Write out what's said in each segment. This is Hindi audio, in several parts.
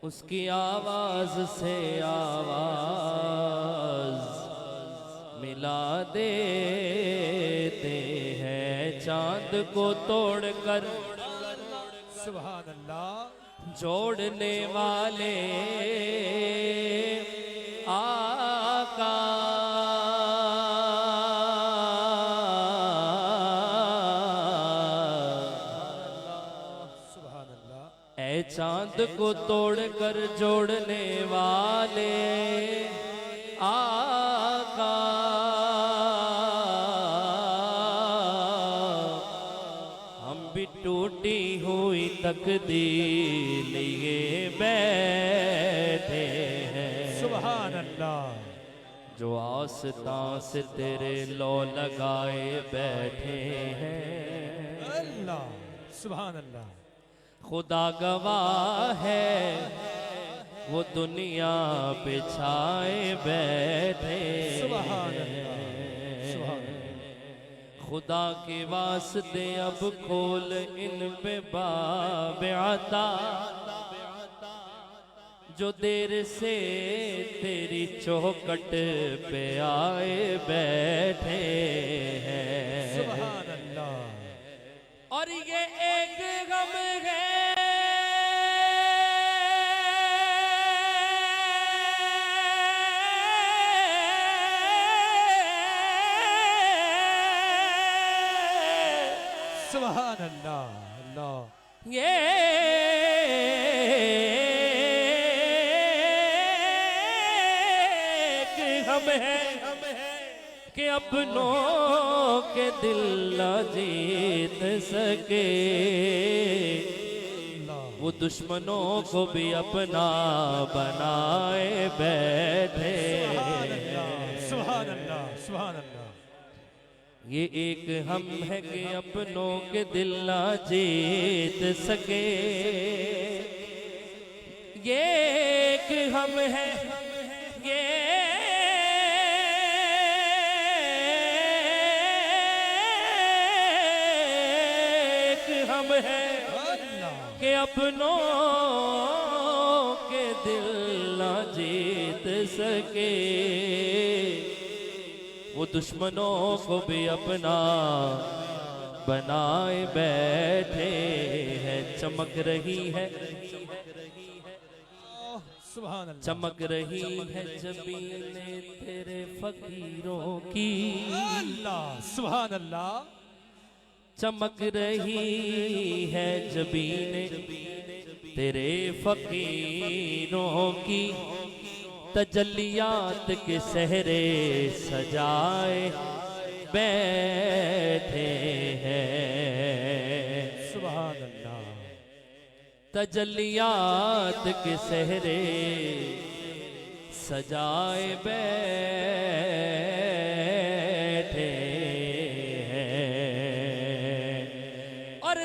उसकी आवाज से आवाज मिला देते हैं, चांद को तोड़कर सुभान अल्लाह जोड़ने वाले आका। सुभान अल्लाह ऐ चांद को तोड़कर जोड़ने वाले आका, हम भी टूटी हुई तकदीर लिए बैठे हैं। सुभान अल्लाह जो आस्तां से तेरे लो लगाए बैठे हैं। अल्लाह सुभान अल्लाह खुदा गवाह है वो दुनिया पे छाए बैठे सुभान हैं। अल्लाह सुभान खुदा के वास्ते अब खोल इन पे बाब आता, जो देर से तेरी चौखट पे आए बैठे हैं। सुभान अल्लाह और ये एक गम है सुभान अल्लाह अल्लाह ये एक गम है कि अपनों के दिल न जीत सके, वो दुश्मनों को भी अपना बनाए बैठे। सुभान अल्लाह सुभान अल्लाह ये एक हम है कि अपनों के दिल ना जीत सके, ये एक हम है, ये एक हम है कि अपनों के दिल ना जीत सके, वो दुश्मनों को भी अपना बनाए बैठे हैं। चमक रही है सुभान अल्लाह चमक रही है जबीने तेरे फकीरों की, अल्लाह सुभान अल्लाह चमक रही है जबीने तेरे फकीरों की, तजल्लियात के सहरे सजाए बैठे हैं। सुभान अल्लाह तजल्लियात के सहरे सजाए बैठे हैं। और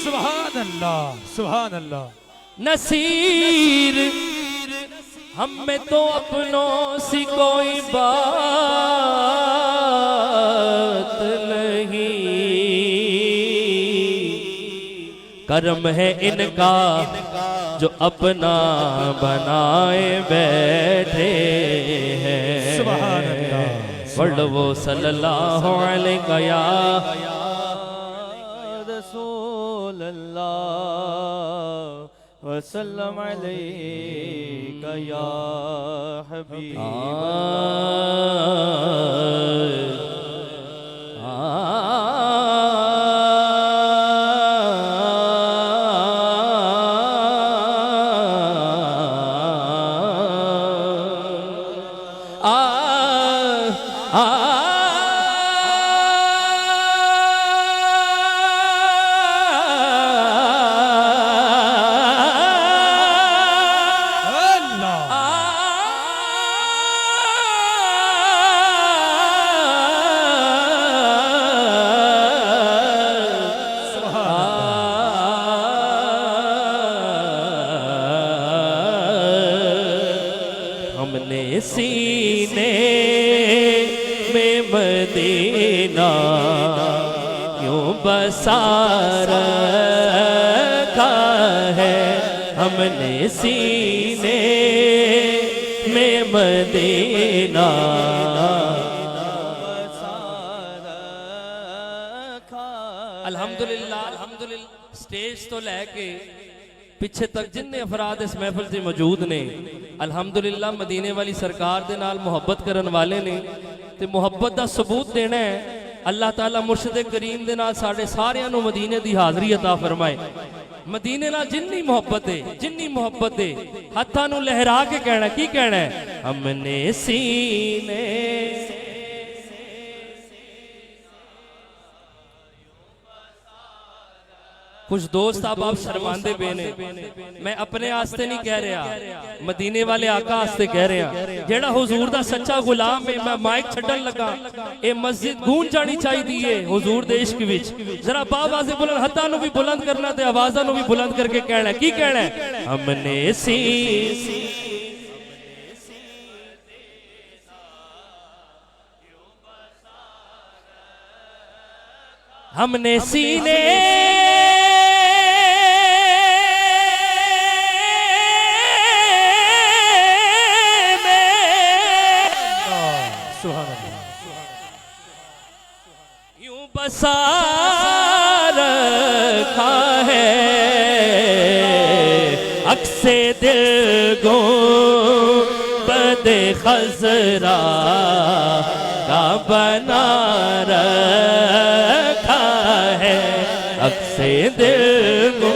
सुभान अल्लाह सुभान अल्लाह नसीर हम में तो अपनों सी कोई बात नहीं, कर्म है इनका जो अपना बनाए बैठे हैं। सुभान अल्लाह पढ़ वो सल्लल्लाहु अलैहि या रसूल अल्लाह वसल्लम अलैका या हबीब हमने सीने में मदीना यूं बसा रखा है, हमने सीने में मदीना। अल्हम्दुलिल्लाह अल्हम्दुलिल्लाह। स्टेज तो लैके पिछे तक जिन्ने अफराद इस महफिल से मौजूद ने अल्हम्दुलिल्लाह मदीने वाली सरकार दे नाल मुहब्बत करन वाले ने ते मुहब्बत दा सबूत देना है। अल्लाह ताला मुर्शिद करीम दे नाल साडे सारियां नूं मदीने दी हाज़री अता फरमाए। मदीने नाल जिन्नी मुहब्बत है हत्थां नूं लहरा के कहना, की कहना है? हमने सीने कुछ दोस्त अब आप शर्मांदे पे ने, मैं अपने आस्ते नहीं कह रहा, मदीने वाले आका आस्ते कह रहा। जेड़ा हुजूर दा सच्चा गुलाम है, मैं माइक छड्डन लगा, ये मस्जिद गूंज जानी चाहिए हुजूर दे इश्क विच। जरा बावाज़े बुलंद हत्थां नूं भी बुलंद करना ते आवाज़ां नूं भी बुलंद करके कहना, की कहना है? हमने सीने बसा रखा है, अक्से दिल गो बदे खजरा का बना रखा है, अक्से दिल गो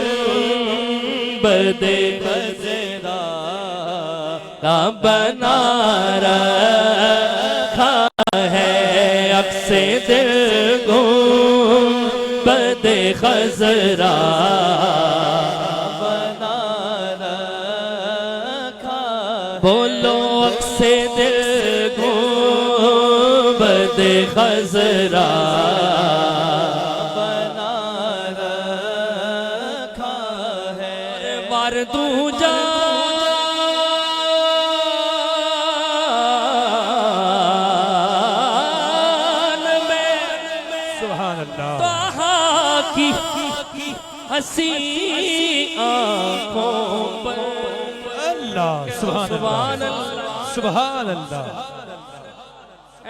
बदे खजरा का बना रखा है, अक्से दिल खजरा बना रखा। बोलो अक्से दिल को बदे खजरा बना रखा है। बार तू जा हसी आँखों पर अल्लाह सुभान अल्लाह सुभान अल्लाह।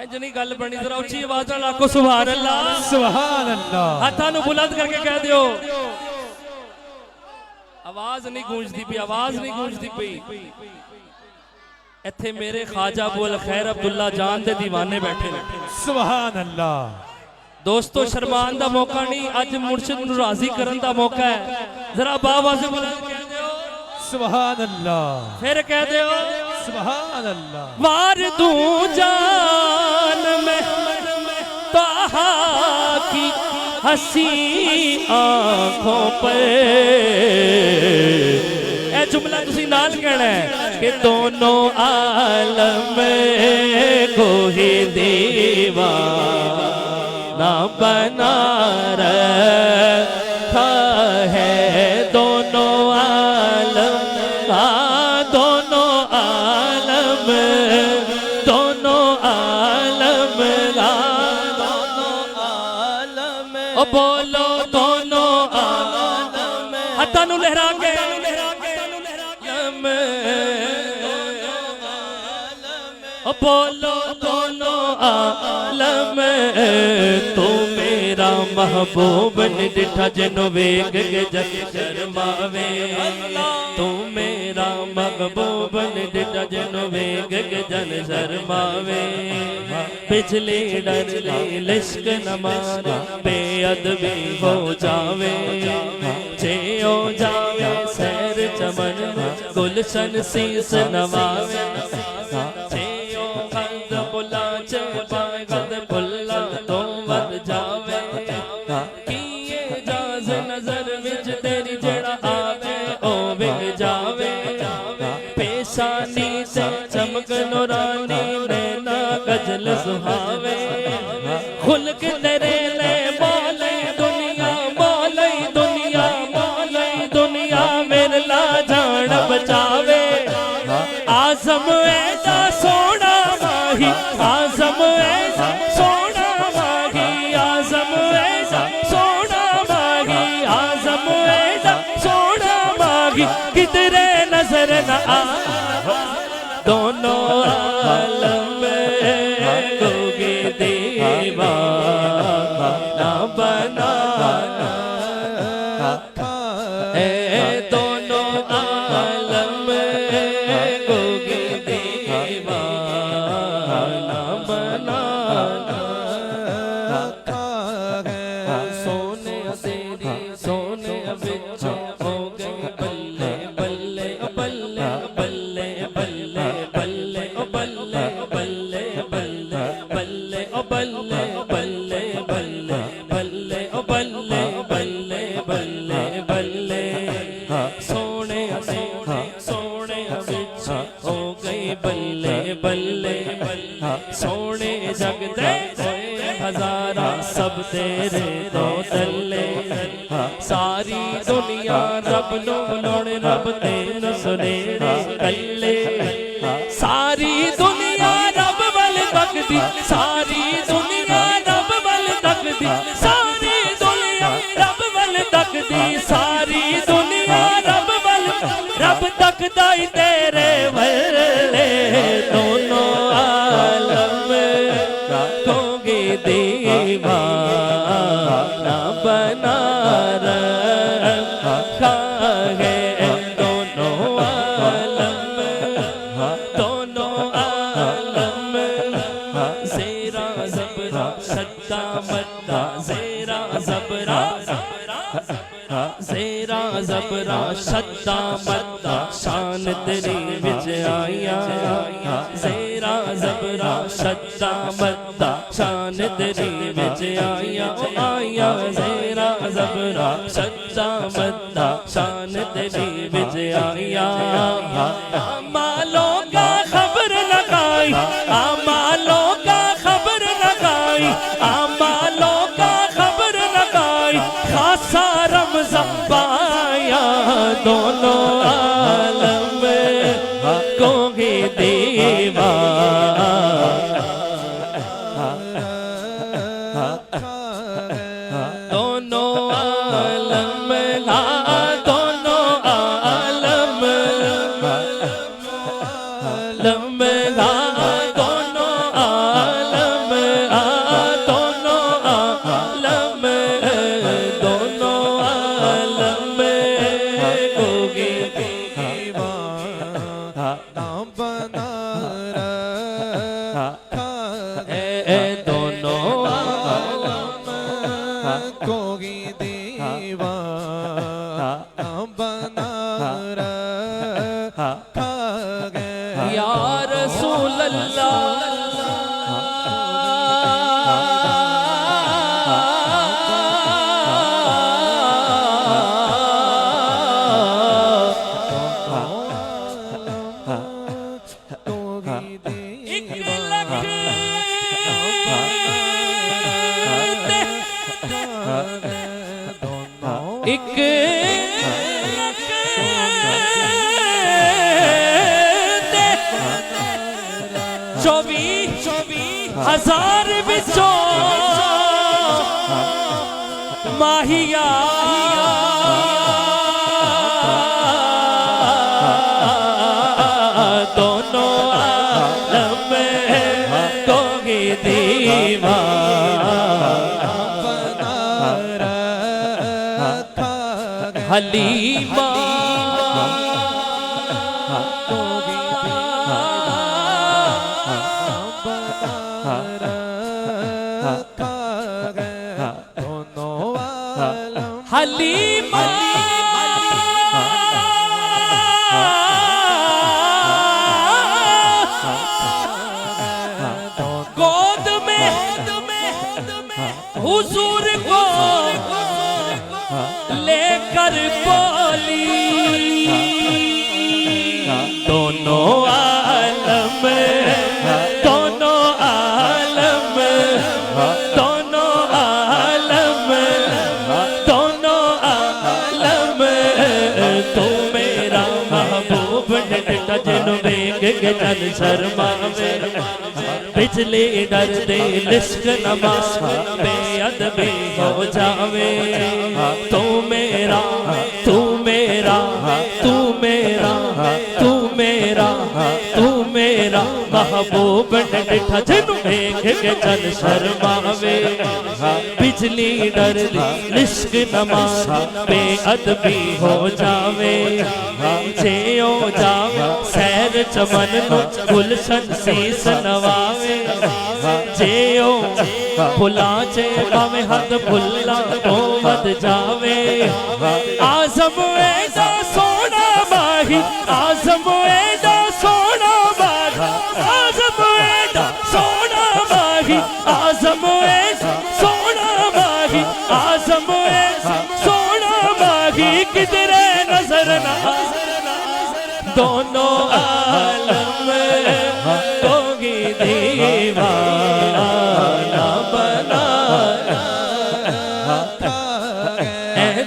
इंज नहीं गल बनी, जरा उच्ची आवाज़ नाल आखो सुभान अल्लाह सुभान अल्लाह। हाथां नूं बुलंद करके कह दियो। आवाज़ नहीं गूंजदी पई, आवाज़ नहीं गूंजदी पई। इत्थे मेरे ख्वाजा अबुल खैर अब्दुल्ला जान दे दीवाने बैठे ने। सुभान अल्लाह। दोस्तों शर्मान दा मौका नहीं, अज मुर्शिद नूं राजी करन दा मौका है। जरा बावाज़े बुलंद कह दियो सुभान अल्लाह, फिर कह दियो सुभान अल्लाह। वार तू जान में ताहा की हसी आँखों पर। ए जुमला तुसी नाल कहना है कि दोनों आलम को ही दीवाना बना रखा है, दोनों आलम दोनों आलम दोनों आलम ओ बोलो दोनों आलम। हत्थां नूं लहरा के ओ बोलो दोनों आलम। तू मेरा महबूब ने डिठा जनो वेग के जग शर्मावे, तू मेरा महबूब ने डिठा जनो वेग के जन शर्मावे। पिछले डर लिश्क न मारे बेअदबी हो जावे, जे हो जावे सैर चमन गुलशन शीस नवावे। चमक नूरानी नैना गजल सुहावे, खुल्क तेरे ले बोले दुनिया बोले दुनिया बोले दुनिया मेरे ला जान बचावे। आजम ऐसा दोनों आलम होगे दीवाना बनाना दोनों आलम होगे दीवाना बनाना सोने तेरी सोने बिच हो गई बल्ले बल्ले बल्ले बल्ले बल्ले बल्ले बल्ले बल्ले बल्ले बल्ले बल्ले बल्ले बल्ले बल्ले बल्ले बल्ले बल्ले बल्ले सोने सोने सोने बिच हो गई बल्ले बल्ले सोने जगदे हजारा सब तेरे दो दल्ले सारी दुनिया रब नो लोड़े रब तेन सुनेरे कल्ले सारी दुनिया रब वल तकदी सारी दुनिया रब वल तकदी सारी दुनिया रब वल तकदी सारी दुनिया रब वल रब तकदा ही तेरे वल्ले दोनों आलम होगे दीवाना बना रखा है दोनों आलम ज़ेरा ज़बरा शद्दा मद्दा ज़ेरा ज़बरा ज़ेरा ज़बरा शद्दा मद्दा शान तेरी विच आया ज़ेरा ज़बरा शद्दा मद्दा शान तेरी विच आया आया ज़ेरा ज़बरा शद्दा मद्दा शान तेरी विच आया मालों का खबर लगाई आमालों का खबर लगाई आमालों का खबर लगाई खासा रमज़ान पाया दोनों आलम होगे दोनों आलम दोनों आलम दोनों आलम दोनों आलम दोनों आलम होगे दीवाना बना रखा दोनों कोगी दीवाना बना रखा या रसूल एक 24,000 बिचों माहिया दोनों आलम होगे दीवाना हलीमा हलीमा गोद में हुजूर को लेकर बोली दोनों आलम दोनों आलम दोनों आलम दोनों आलम तू मेरा महबूब डटा जिन्हों वेख के जन शर्मावे बिजली डर दे लिश्क नमाज बेअदबी हो जावे तू मेरा तू मेरा तू मेरा तू मेरा तू मेरा मेरा महबूब ने डिठा जिन्हों देख के चल शर्मावे बिजली डरदी इश्क न मारे बेअदबी हो जावे जे ओ जावे सैर चमन नु गुलशन सीस नवावे जे ओ भुला चे पावे हद भुला तो मत जावे आज़म ऐसा सोना माही आज़म ऐसा सोना माही आज़म ऐसा सोना माही आज़म ऐसा सोना माही आज़म ऐसा सोना माही किधरे नजर न दोनों आलम होगी दीवाना बना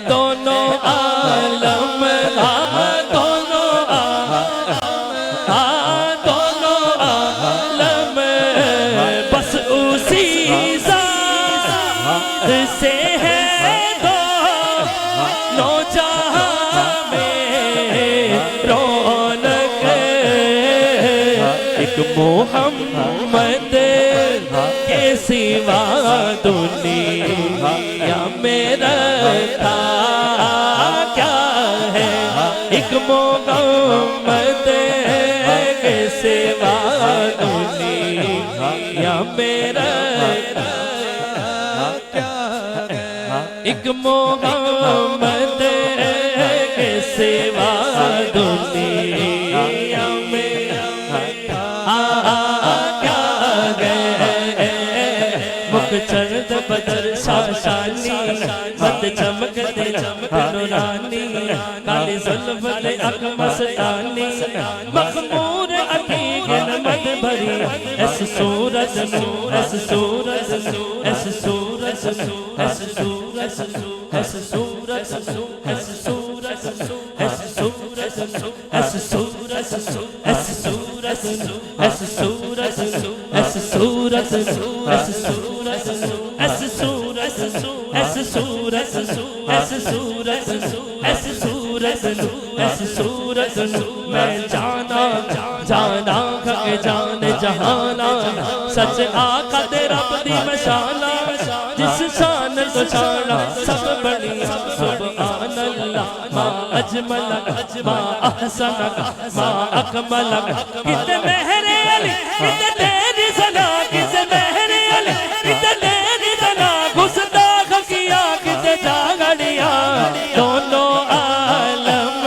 दोनों आलम दोनों आलम बस उसी ज़ात से है नो जहां में रौनक एक मोहम्मद के सिवा दुनिया में रखा क्या है एक मोहम्मद के सिवा दुनिया में रखा क्या है एक मोहम्मद के सिवा दुनिया में चरद बदर शाशानी मत चमक दे नूरानी काली जुल्फ दे अख मस्तानी मखमूर अकीक मत भरी ऐस सूरत ऐस सूरत ऐस सूरत ऐस सूरत ऐस सूरत ऐस सूरत ऐस सूरत ऐस सूरत ऐस सूरत ऐस सूरत ऐस सूरत ऐस सूरत ऐस सूरत ऐस सूरत ऐस सूरत ऐस सूरत ऐस सूरत मैं जाना जाना के जान जहाना सच आका दे रब दी मशाना जिस शान को छाना सब बढ़िया सुभान अल्लाह मा अजमल मा अहसन मा अकमल कितने मेहरे अली कितने तेरी सना किसे मेहरे अली कितने निदना गुस्ताख किया कितने जागड़िया दोनों आलम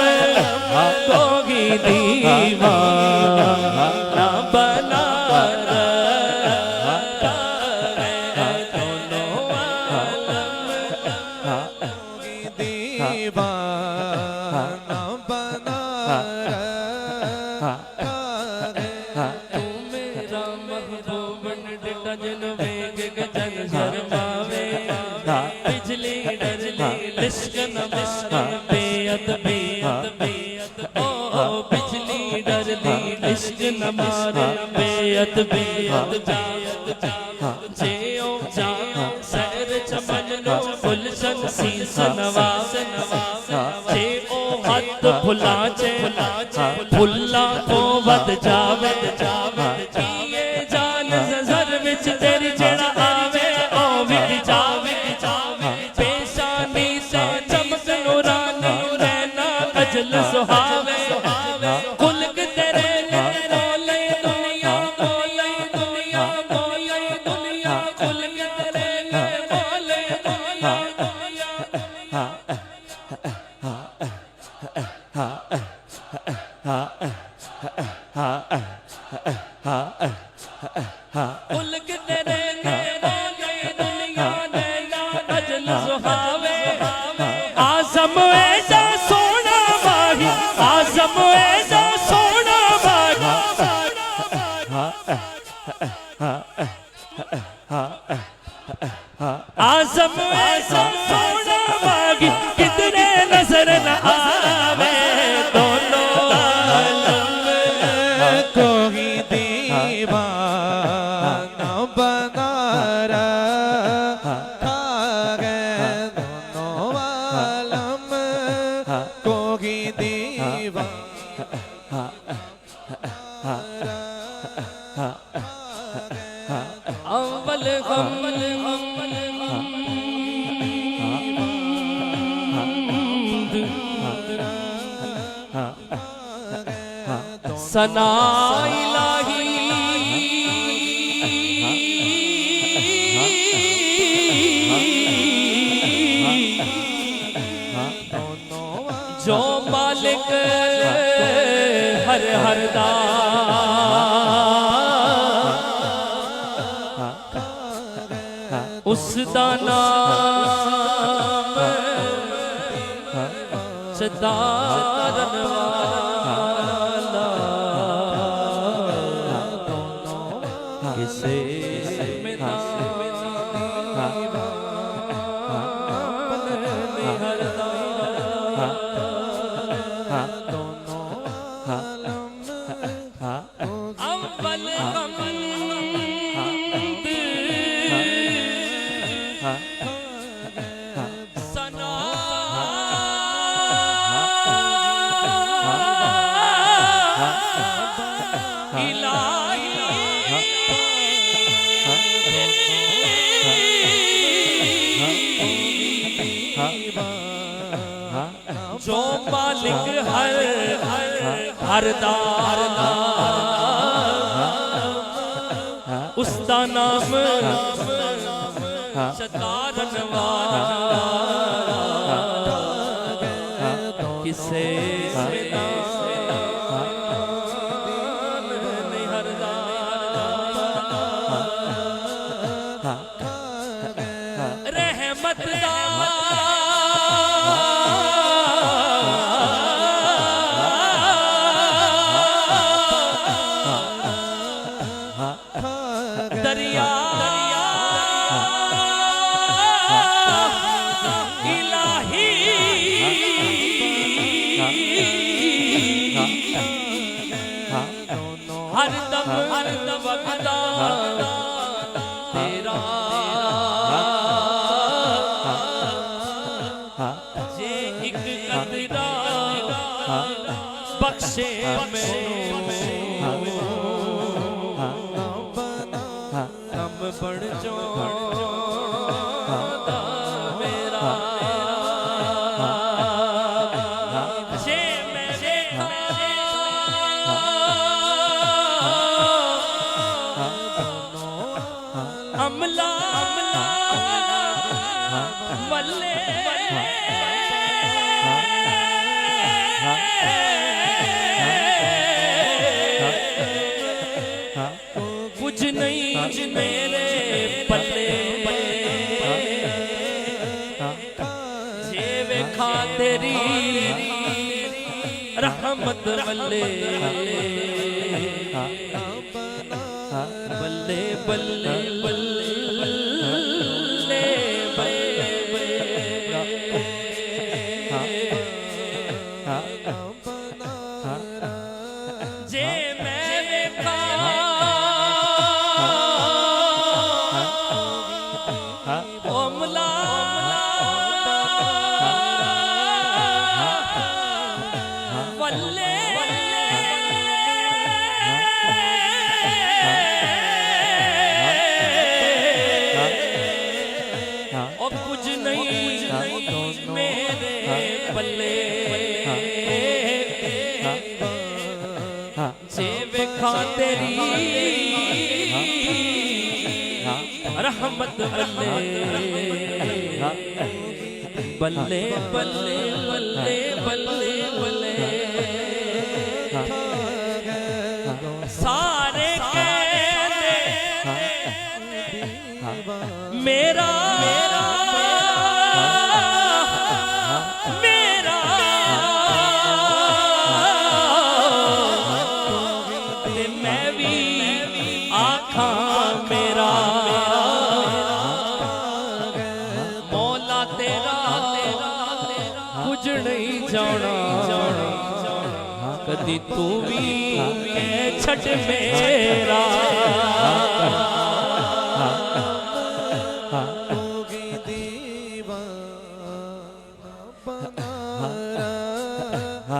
होगी दीवाना बना इश्क न मारे बेअद बेअद जे ओ जा सैर चमन नो गुलशन सीस नवासे जे ओ हद भुला चे भुला तो वद जावे ये जान नजर विच तेरी जड़ा आवे ओ विच जावे पेशानी से चमक नूरानी नैना कजल सुहावे आज़म ऐसा सोना माही आज़म ऐसा सोना माही आज़म ऐसा सोना माही कितने नजर न आवे दोनों आलम को ही दीवाना बना रखा है दोनों आलम को ही दीवाना अव्वल हम सना इलाही जो मालिक हर हर दा उस दा नाम सदारन वाला किसे में जो मालिक हर हर दार उसका नाम सतारन वाला किसे रहमत दरिया इलाही हर दम वक्ता तेरा जे एक कतरा बख्शे कम बढ़ चौदा मेरा जे मेरे अमला मल्ले कुछ नहीं मेरे पल्ले जे वेखा तेरी रहमत बल्ले बल्ले बल्ले बल्ले जे मैं वेखा ओमला वल्ले और कुछ नहीं मेरे पल्ले जे वेखा तेरी रहमत बल्ले बल्ले बल्ले बल्ले बल्ले बल्ले सारे कहते मेरा मेरा मेरा मैं भी आखा मेरा मौला तेरा कुछ नहीं जाना कदी तू भी छठ मेरा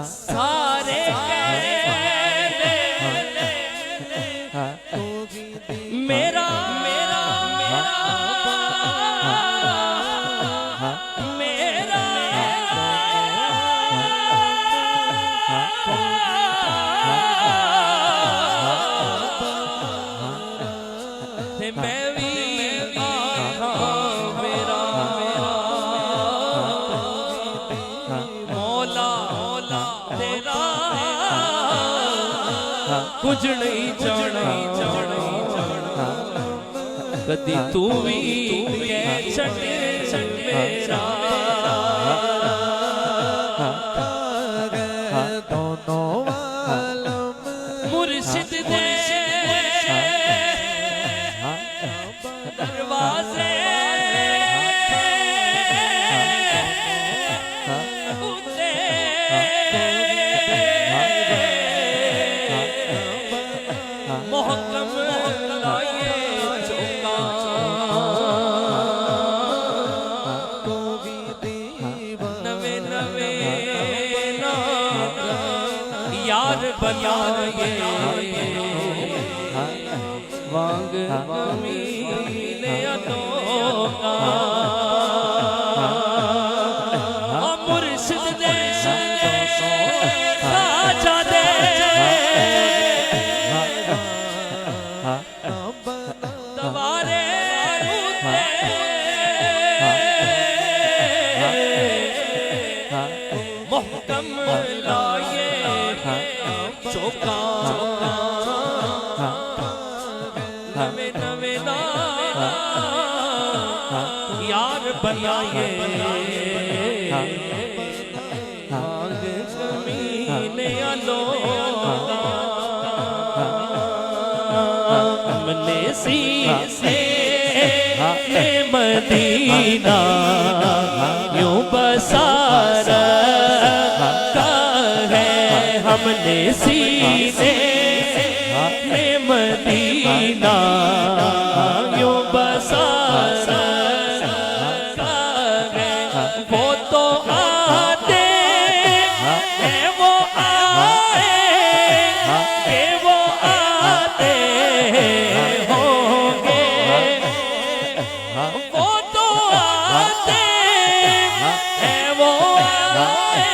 सारे मेरा मेरा मेरा मेरा मैं भी मेरा मौला मौला तेरा कुछ नहीं जाना कदी तू भी छट मेरा दोनों आलम मुर्शिद दे दरवाजे उते मोहकम लाए चौका नवे नवे यार बनाए वांग कमीने अनोखा मुर्शिद दे खाजा दे दवारे उते मोहकम लाए चौका नवे नवे यार बनाए मांग कमीने अनोखा हमने सीसे मदीना यूं बसार का है हमने सीने मदीना यूं बसार का है वो तो आते हैं वो आए के वो आते होंगे वो तो आते हैं वो आए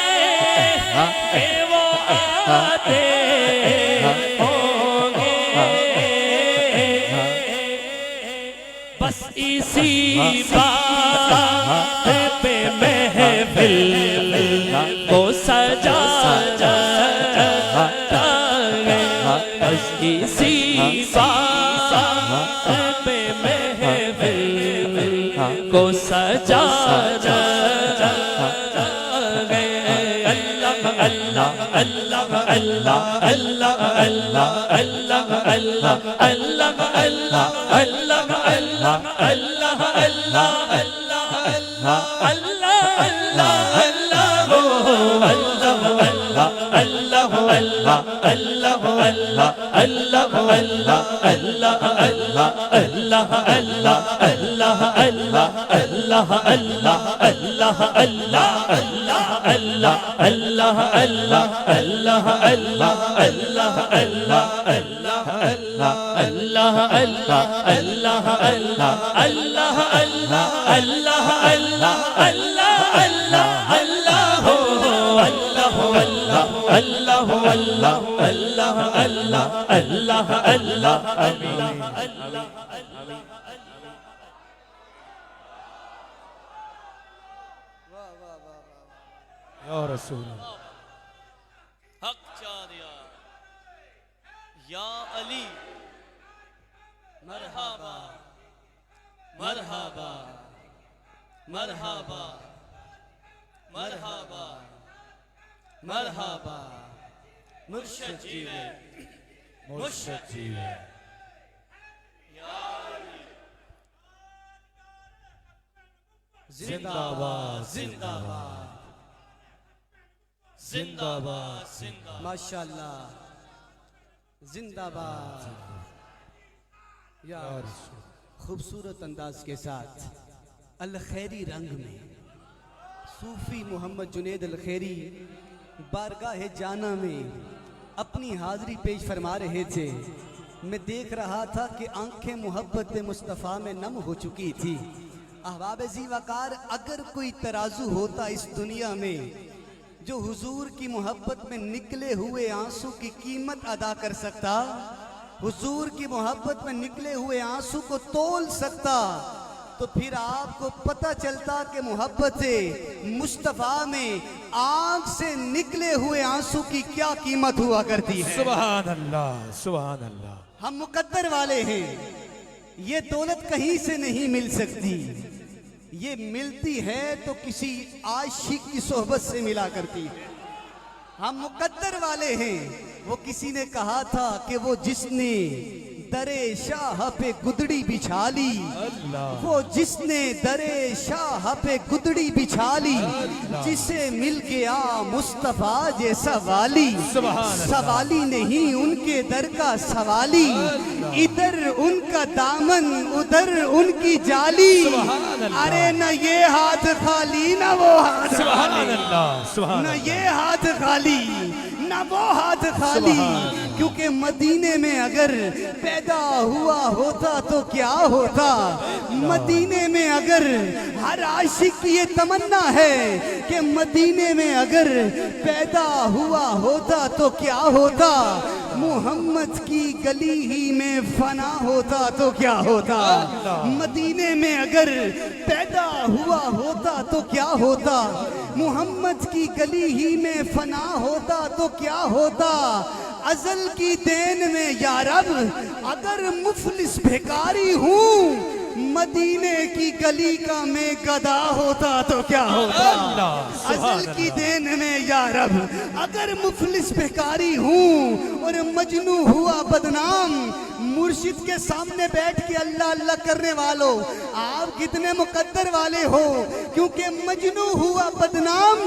के वो आते होंगे बस इसी बात पे महफिल को सजा जाता है बस इसी बात पे महफिल को सजा जाता है अल्लाह अल्लाह अल्लाह अल्लाह अल्लाह अल्लाह अल्लाह अल्लाह अल्लाह अल्लाह अल्लाह अल्लाह अल्लाह अल्लाह या रसूल हक चारिया या अली मरहबा मरहबा मरहबा मरहबा मरहबा मुर्शिद जीवे मुर्शिद जीवे जिंदाबाद जिंदाबाद जिंदाबाद जिंदाबाद माशाल्लाह जिंदाबाद यार खूबसूरत अंदाज के साथ अल खैरी रंग में सूफी मोहम्मद जुनेद अल खैरी बारगाह जाना में अपनी हाजिरी पेश फरमा रहे थे मैं देख रहा था कि आंखें मोहब्बत मुस्तफ़ा में नम हो चुकी थी। अहबाब जी वकार, अगर कोई तराजू होता इस दुनिया में जो हुजूर की मोहब्बत में निकले हुए आंसू की कीमत अदा कर सकता, हुजूर की मोहब्बत में निकले हुए आंसू को तोल सकता, तो फिर आपको पता चलता कि मोहब्बत मुस्तफ़ा में आंख से निकले हुए आंसू की क्या कीमत हुआ करती है। सुभान अल्लाह, सुभान अल्लाह। हम मुकद्दर वाले हैं, ये दौलत कहीं से नहीं मिल सकती, ये मिलती है तो किसी आशिक की सोहबत से मिला करती है। हम मुकद्दर वाले हैं। वो किसी ने कहा था कि वो जिसने दरे शाह पे गुदड़ी बिछा ली, वो जिसने दरे शाह पे गुदड़ी बिछा ली, जिसे मिल गया मुस्तफा जैसा वाली, सवाली नहीं उनके दर का सवाली, इधर उनका दामन उधर उनकी जाली, अरे न ये हाथ खाली न वो हाथ खाली, न ये हाथ खाली न वो हाथ खाली, क्योंकि मदीने में अगर पैदा हुआ होता तो क्या होता, मदीने में अगर हर आशिक की ये तमन्ना है कि मदीने में अगर पैदा हुआ होता तो क्या होता, मोहम्मद की गली ही में फना होता तो क्या होता, मदीने में अगर पैदा हुआ होता तो क्या होता, मोहम्मद की गली ही में फना होता तो क्या होता, अजल की देन में या रब अगर मुफलिस भिखारी हूँ, मदीने की गली का मैं गदा होता तो क्या होता, अजल की देन में या रब अगर मुफलिस भिखारी हूँ और मजनू हुआ बदनाम, मुर्शिद के सामने बैठ के अल्लाह अल्लाह करने वालों, आप कितने मुकद्दर वाले हो, क्योंकि मजनू हुआ बदनाम,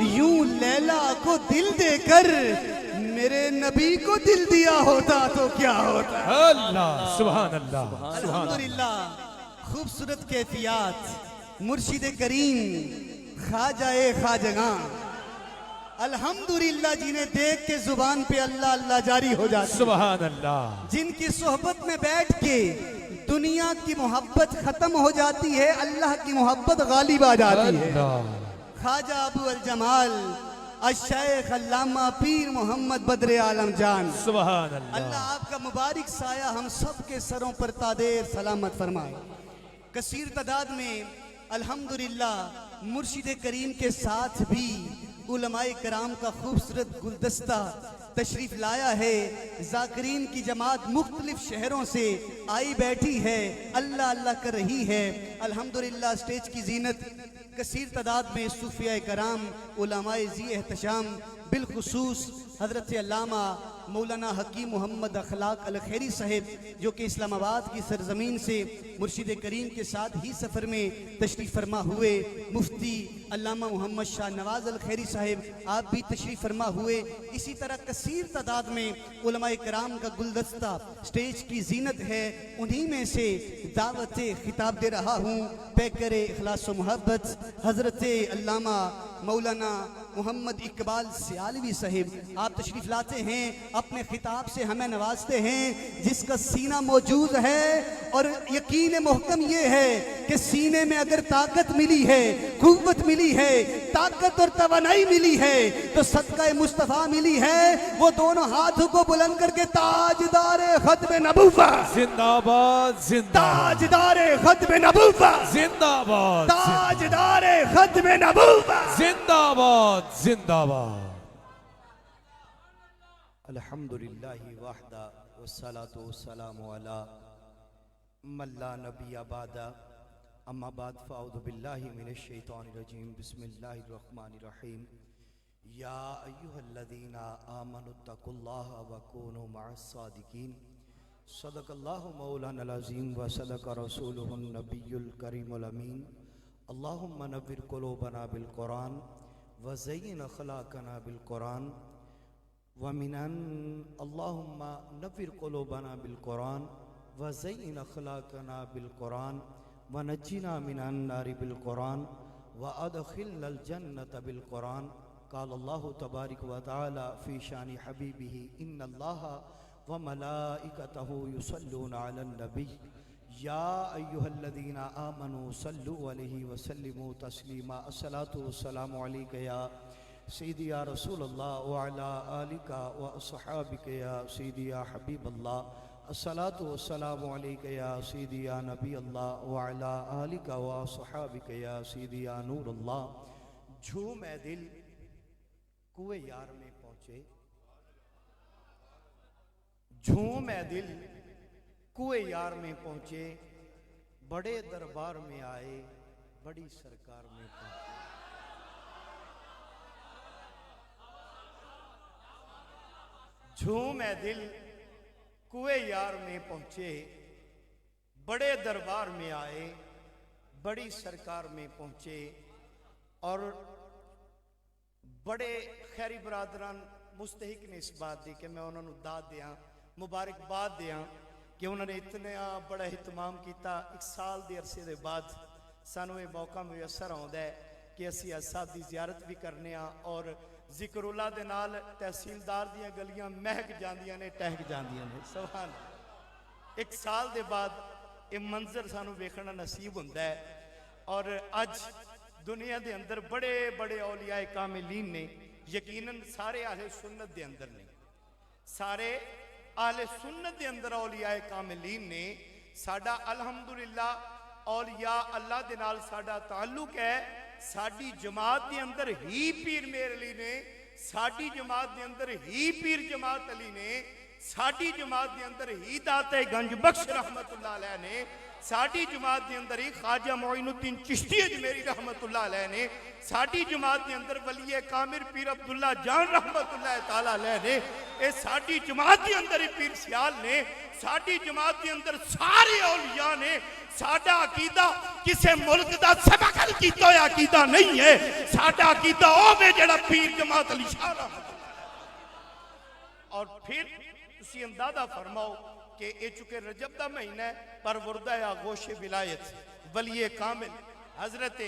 यूं लैला को दिल देकर मेरे नबी को दिल दिया होता तो क्या होता। अल्लाह, सुभान अल्लाह, अल्हम्दुलिल्लाह। खूबसूरत कैफियत मुर्शिद करीम ख्वाजाए ख्वाजगां, अल्हम्दुलिल्लाह, जिन्हें देख के जुबान पे अल्लाह अल्लाह जारी हो जाती है, सुभान अल्लाह, जिनकी सोहबत में बैठ के दुनिया की मोहब्बत खत्म हो जाती है, अल्लाह की मोहब्बत गालिब आ जाती है। ख्वाजा अबू अल जमाल अश-शेख अल्लामा पीर मोहम्मद बद्र आलम जान, सुभान अल्लाह। अल्लाह आपका मुबारक साया हम सब के सरों पर तादेर सलामत फरमाए। कसीर तादाद में अल्हम्दुलिल्लाह मुर्शिद करीम के साथ भी उलमाए कराम का खूबसूरत गुलदस्ता तशरीफ लाया है। जाकिरीन की जमात मुख्तलिफ शहरों से आई बैठी है, अल्लाह अल्लाह कर रही है। अल्हम्दुलिल्लाह स्टेज की जीनत कसीर तादाद में सूफिया कराम उलमाए जी एहतशाम बिलखुसूस हज़रत अल्लामा मौलाना हकीम मोहम्मद अखलाक अल खैरी साहिब, जो कि इस्लामाबाद की सरजमीन से मुर्शिद करीम के साथ ही सफ़र में तशरीफ़ फरमा हुए, मुफ्ती अल्लामा मोहम्मद शाह नवाज़ अल खैरी साहिब आप भी तशरीफ़ फरमा हुए। इसी तरह कसीर तादाद में उलमाए कराम का गुलदस्ता स्टेज की जीनत है। उन्हीं में से दावत खिताब दे रहा हूँ पैकर इखलास व मोहब्बत हज़रत अल्लामा मौलाना मोहम्मद इकबाल सियालवी साहिब, आप तशरीफ़ लाते हैं, अपने खिताब से हमें नवाजते हैं, जिसका सीना मौजूद है और यकीन मोहकम ये है कि सीने में अगर ताकत मिली है, कुव्वत मिली है, ताकत और तवानाई मिली है, तो सदका मुस्तफ़ा मिली है। वो दोनों हाथों को बुलंद करके ताजदारे खत्म नबुव्वत जिंदाबाद, जिंदाबाद, ताजदारे खत्म नबुव्वत जिंदाबाद, ताजदारे खत्म नबुव्वत जिंदाबाद, जिंदाबाद। अल्हम्दुलिल्लाहि वहदा वस्सलातु वस्सलामु अला मल्ला नबी अबादा अम्मा बाद फ़अऊज़ु बिल्लाहि मिनश शैतानिर रजीम बिस्मिल्लाहिर रहमानिर रहीम या अय्युहल्लज़ीना आमनुत्तकुल्लाहा व कूनू मअस सादिकीन सदक़ल्लाहु मौलानल अज़ीम व सदक़ रसूलुहुन नबियुल करीमुल अमीन अल्लाहुम्मा नव्विर क़ुलूबना बिल कुरान व ज़य्यिन अख़लाक़ना बिल कुरान व मिनन अल्लाहुम्मा नव्विर क़ुलूबना बिल कुरान व ज़य्यिन अख़लाक़ना बिल कुरान व नज्जिना मिनन नारि बिल कुरान व अदखिलनल जन्नत बिल कुरान। क़ाल अल्लाहु तबारक व तआला फ़ी शानि हबीबिही इन्नल्लाहा व मलाइकतहु युसल्लूना अलन नबी या अय्युहल्लज़ीना आमनू सल्लु अलैहि व सल्लिमू तस्लीमा अस्सलातु वस्सलामु अलैका या सय्यदी या रसूलल्लाह व अला आलिका व अस्हाबिका या सय्यदी या हबीबल्लाह अस्सलातु वस्सलामु अलैका या सय्यदी या नबी अल्लाह व अला आलिका व अस्हाबिका या सय्यदी या नूरुल्लाह। झूम ए दिल कुए यार में पहुंचे, झूम ए दिल कुए यार में पहुंचे, बड़े दरबार में आए, बड़ी सरकार में पहुंचे। झूम ए दिल कुए यार में पहुंचे, बड़े दरबार में आए, बड़ी सरकार में पहुंचे। और बड़े खैरी बरादरान मुस्तहिक ने इस बात की कि मैं उन्होंने दाद दिया, मुबारकबाद दिया कि उन्होंने इतना बड़ा एहतमाम किया। एक साल के अरसे के बाद सानू ये मौका मुयसर आउंदा है कि असी अज साहब की जियारत भी करने और जिक्रुल्लाह दे नाल तहसीलदार दियां गलियां महक जांदियां ने, टहक जांदियां ने। सुभान अल्लाह। एक साल के बाद ये मंजर सानू वेखना नसीब हुंदा है। और अज दुनिया के अंदर बड़े बड़े औलिया कामिलीन ने, यकीनन सारे आहले सुन्नत के अंदर ने, सारे आहले सुन्नत के अंदर औलिया कामिलीन ने। साडा अल्हम्दुलिल्लाह औलिया अल्लाह दे नाल साडा ताल्लुक है। साडी जमात के अंदर ही पीर मेर अली ने, साडी जमात के अंदर ही पीर जमात अली ने, साडी जमात के अंदर ही दाते गंज बख्श रहमतुल्लाह अलैह ने, साडी जमात के अंदर ही ख्वाजा मोइनुद्दीन चिश्ती अजमेरी रहमतुल्लाह अलैह ने, साडी जमात के अंदर वली कामिर पीर अब्दुल्ला जान रहमतुल्लाह ताला अलैह ने, ये साडी जमात के अंदर ही पीर सियाल ने, साडी जमात के अंदर सारे औलिया ने। साडा अकीदा किसी मुल्क का सबकल कीता होया अकीदा नहीं है। साडा अकीदा ओ वे जेड़ा पीर जमात अली शाह रहमतुल्लाह। और फिर तुसी अंदाजा फरमाओ कि ये चुके रजब का महीना है, पर वरदा आगोश विलायत वली कामिल हजरत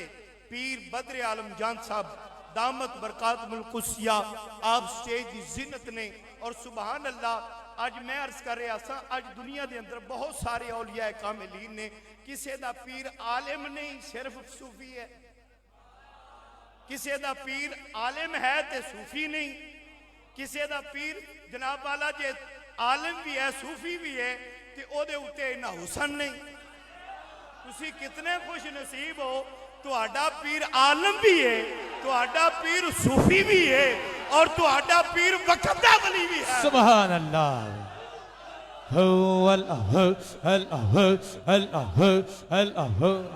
पीर बद्र आलम जान साहब दामत बरकातुल कुसिया आप स्टेज की जिन्नत ने। और सुभान अल्लाह, आज मैं अर्ज कर रहा था, आज दुनिया के अंदर बहुत सारे औलिया कामिलीन ने। किसी का पीर आलिम नहीं, सिर्फ सूफी है। किसी का पीर आलिम है तो सूफी नहीं। किसी का पीर जनाब वाला जे आलिम भी है, सूफी भी है, तो ओदे उत्ते इन्ना हुसन नहीं। तुसी कितने खुश नसीब हो, तुहाडा पीर आलिम भी है, तुहाडा पीर सूफी भी है, और तुहाडा पीर वक्त दा वली भी है। सुभान अल्लाह।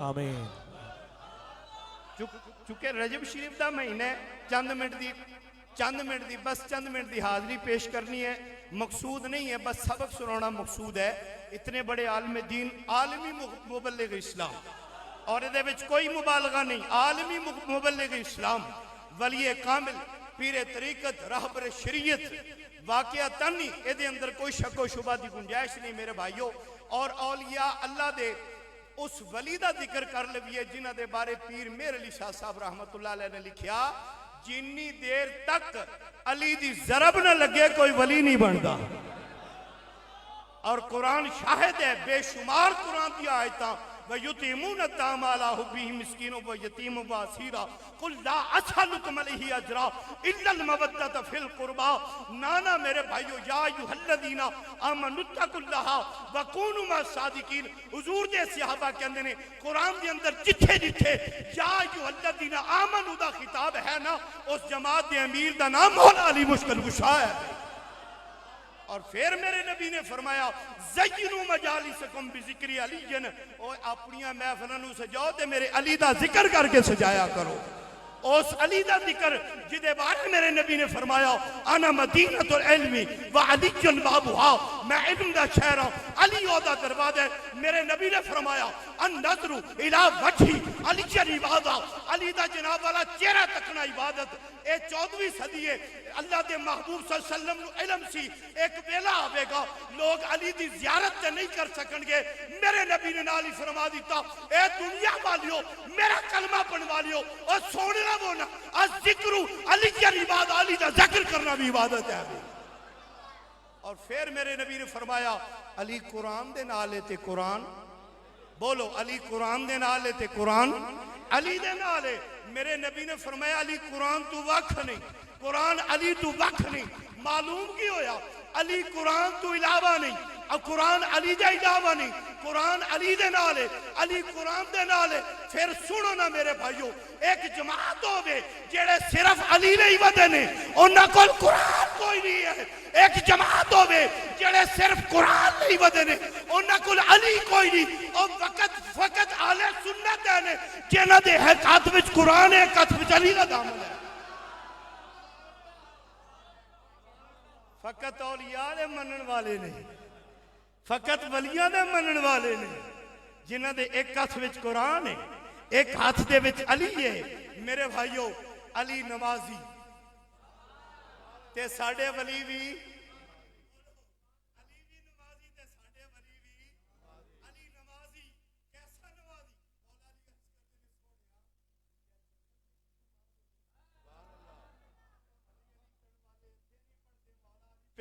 आमीन। चूंकि रजब शरीफ का महीना है, चंद मिनट की बस चंद मिनट की हाजरी पेश करनी है। मकसूद नहीं है, बस सबक सुनाना मकसूद है। इतने बड़े आलम दीन, आलमी मुबल्लिग इस्लाम, और ये कोई मुबालगा नहीं, आलमी मुबल्लिग इस्लाम वली कामिल पीर तरीकत रहबर शरीयत वाकयातन ही ये अंदर कोई शको शुबा की गुंजाइश नहीं मेरे भाइयों। और औलिया अल्लाह दे उस वली का जिक्र कर लवीए जिन्हों के बारे पीर मेर अली शाह साहब रहमतुल्लाह अलैह ने लिखिया, जिन्नी देर तक अली दी जरब न लगे कोई वली नहीं बनता। और कुरान शाहिद है, बेशुमार कुरान की आयत वयुतीमून ताम अला हुब्बिही मिस्कीन व यतीम व असीरा कुल ला असअलुकुम अलैहि अजरा इल्लल मवद्दत फिल कुर्बा। नाना मेरे भाइयों, या अय्युहल्लज़ीना आमनुत्तकुल्लाह व कूनू मा सादिकीन। हुजूर दे सहाबा कहंदे ने कुरान दे अंदर जिथे जिथे या अय्युहल्लज़ीना आमनू दा खिताब है ना, उस जमात दे अमीर दा नाम मौला अली मुश्किल कुशा है। और फिर मेरे नबी ने फरमाया, ज़य्यिनू मजालिसकुम बिज़िक्रि अलीयन, और अपनी महफिलों को सजाओ ते मेरे अली दा जिक्र करके सजाया करो। उस अली दा जिक्र जिदे बारे मेरे नबी ने फरमाया, अना मदीनतुल इल्मी व अलीयुल बाबुहा, मैं इल्म दा शहर हूं, अली ओदा दरवाजा है। मेरे नबी ने फरमाया, अन नज़रु इला वजही अलीयन इबादा, अली दा जनाब वाला चेहरा तकना इबादत। ए 14वीं सदी है, अल्लाह के महबूब सल्लल्लाहु अलैहि वसल्लम इल्म सी, एक वेला आवेगा लोग अली दी ज़ियारत ते नहीं कर सकणगे। मेरे नबी ने नाल ही फरमा दिता, ए दुनिया वालियो मेरा कलमा पढ़वा लियो, और सोने वो ना जिक्र अली की इबादत, अली का जिक्र करना भी इबादत है। और फिर मेरे नबी ने फरमाया अली कुरान दे नाल है ते कुरान बोलो अली कुरान दे नाल है ते कुरान अली दे नाल है। मेरे नबी ने फरमाया अली कुरान तू वख नहीं कुरान अली तू वख नहीं। मालूम की होया अली कुरान तू इलावा नहीं और कुरान अली दा इलावा नहीं कुरान अली दे नाल है अली कुरान दे नाल है। फिर सुनो ना मेरे भाइयों एक जमात होवे जेड़े सिर्फ अली नहीं वदे ने उन्हां कोल कुरान कोई नहीं है। एक जमात होवे जेड़े सिर्फ कुरान नहीं वदे ने उन्हां कोल अली कोई नहीं और फकत आले सुन्नत ने जिन्हां दे हाथ विच कुरान है हाथ विच अली दा दामन है। फकत औलिया दे मनन वाले ने फकत वलियां दे मनन वाले ने जिन्हां दे एक हाथ विच कुरान है एक हाथ दे विच अली है। मेरे भाइयों अली नमाजी ते साडे वली भी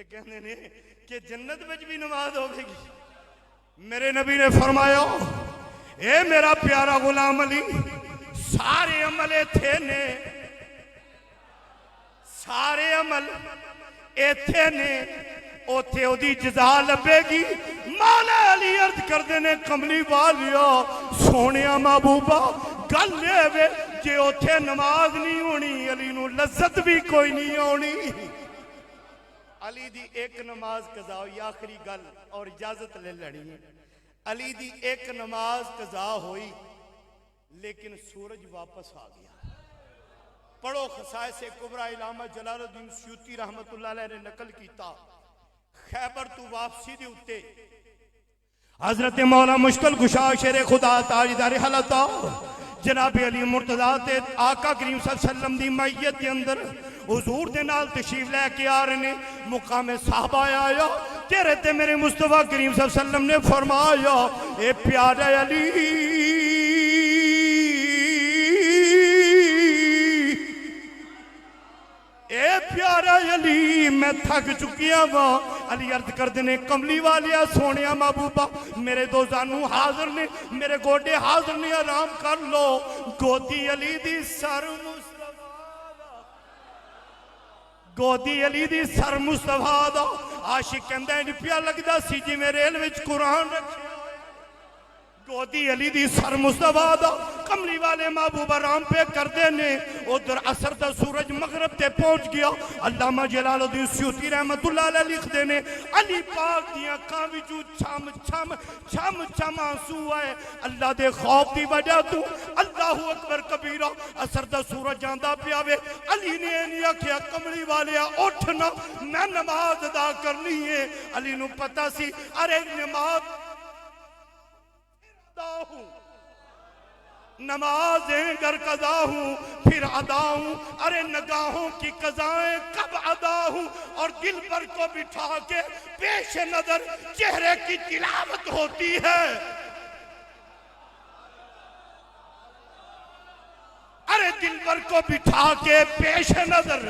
कहते ने कि जन्नत में भी नमाज होगी। मेरे नबी ने फरमाया ए मेरा प्यारा गुलाम अली सारे अमल थे ने सारे अमल इथे ने उथे ओदी जजा लभेगी। मौला अली अर्ज करते ने कमली वालिया सोने महबूबा गल वे जे उथे नमाज नहीं होनी अली नू लज्जत भी कोई नहीं आनी। अली दी एक नमाज कजा हुई आखिरी गल और इजाजत ले लेनी है। अली दी एक नमाज कजा हुई लेकिन सूरज वापस आ गया। पढ़ो खसाइस कुबरा इलामा जलालुद्दीन सयूती रहमतुल्लाह अलैह ने नकल किया खैबर तू वापसी दे उत्ते हजरत मौला मुश्किल कुशा शेर खुदा ताजदार हलता जनाब अली मुर्तजा ते आका करीम सल्लल्लाहु अलैहि वसल्लम दी मैयत के अंदर हुजूर दे नाल तशरीफ लेके आ रहे ने। मुकामे साहबा आया तेरे ते मेरे मुस्तफा करीम सल्लल्लाहु अलैहि वसल्लम ने फरमाया ए प्यारे अली ए प्यारा अली मैं थक चुकिया वा। अली अर्ज करते ने कमली वालिया सोने महबूबा मेरे दो जानू हाजिर ने मेरे गोडे हाजिर ने आराम कर लो। गोदी अली दी सर गोदी अली दी सर मुस्तफा दा आशिक कहंदा है पिया लगदा सी जिवें रेल विच कुरान रखिया गोदी अली दी सर मुस्तफा दा कमली वाले महबूब आराम पे करते ने। उधर असर दा सूरज मगरब ते पहुंच गया। अल्लामा जलालुद्दीन सयूती रहमतुल्लाह अलैह लिखते ने अली पाक दी अखां विचों छम छम छम छम आंसू आए अल्लाह दे खौफ दी वजह तो अल्लाहू अकबर कबीरा। असर दा सूरज आंदा पिया वे अली ने नहीं आखिया कमली वालिया उठ ना मैं नमाज अदा करनी है। अली नू पता सी अरे नमाज हूं नमाजें गर कजा हूं फिर अदा हूं अरे नगाहों की कजाएं कब अदा हूं और दिल पर को बिठा के पेश नजर चेहरे की तिलावत होती है। अरे दिल पर को बिठा के पेश नजर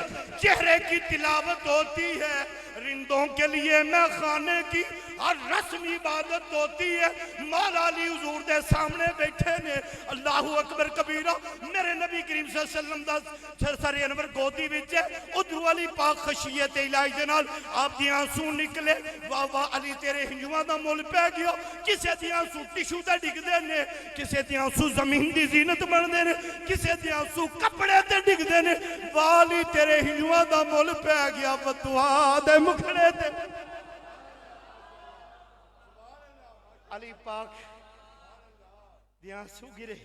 चेहरे की तिलावत होती है। रिंदों के लिए मैं खाने की हर रस्म इबादत होती है। मौला अली हुजूर दे सामने बैठे ने अल्लाहू अकबर कबीरा। मेरे नबी करीम सल्लल्लाहु अलैहि वसल्लम दा सरसर अनवर गोदी विच उधर अली पाक खशियत इलाही दे नाल आप दी आंसू निकले। वाह वाह अली तेरे हिंजुआं दा मुल पै गया। किसे दी आंसू टिशू ते डिगदे ने किसे दी आंसू जमीन दी जीनत बनदे ने किसे दी आंसू कपड़े ते डिगदे ने। वाह अली तेरे हिंजुआं दा मुल पै गया बतवा दे मुखड़े ते। अली पाक दी आंसू गिरे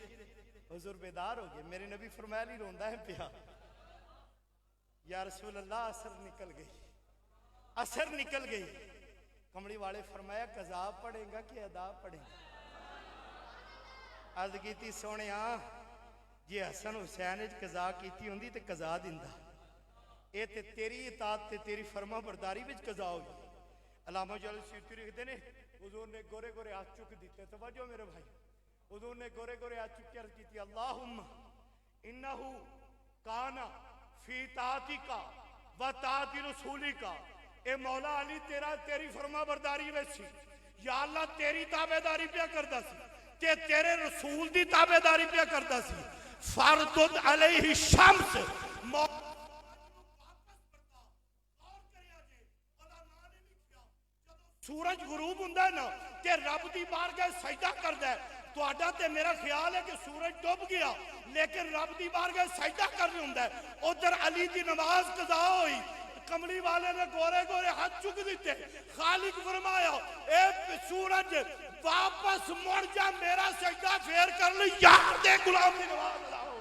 हुजूर बेदार हो गए। मेरे नबी फरमाया अली रोंदा है पिया या रसूल अल्लाह असर निकल गई असर निकल गई। कमली वाले फरमाया कज़ा पढ़ेगा कि अदा पढ़ेगा। अर्ज की सोने जे हसन हुसैन कज़ा की होंगी तो कज़ा दिंदा ये ते तेरी इताअत ते तेरी फर्मा बरदारी विच कज़ा होगी। अल्लामा जलाल सयूती लिखते ने हुजूर ने गोरे गोरे हाथ चुक दिते। तवज्जो मेरे भाई हुजूर ने गोरे गोरे हाथ चुक अर्ज की अल्लाहुम्मा इन्नहु काना फी तातिका व ताति रसूलिका। ए मौला अली तेरा तेरी फरमा बरदारी में सी या अल्लाह तेरी ताबेदारी पे करता सी ते तेरे रसूल दी ताबेदारी पे करता सी फरदुद अलैहि शम्स सूरज गुरूब हुंदा है ना ते रब दी बारगाह सजदा करदा है तुहाडा ते मेरा ख्याल है कि सूरज डूब गया लेकिन रब दी बारगाह सजदा कर रहा हुंदा है उधर अली दी नमाज कज़ा हुई कमली वाले ने गोरे गोरे हाथ चुक दिते खालिक फरमाया ए सूरज वापस मुड़ जा मेरा सजदा फेर कर ले यार दे गुलाम दी नमाज लाओ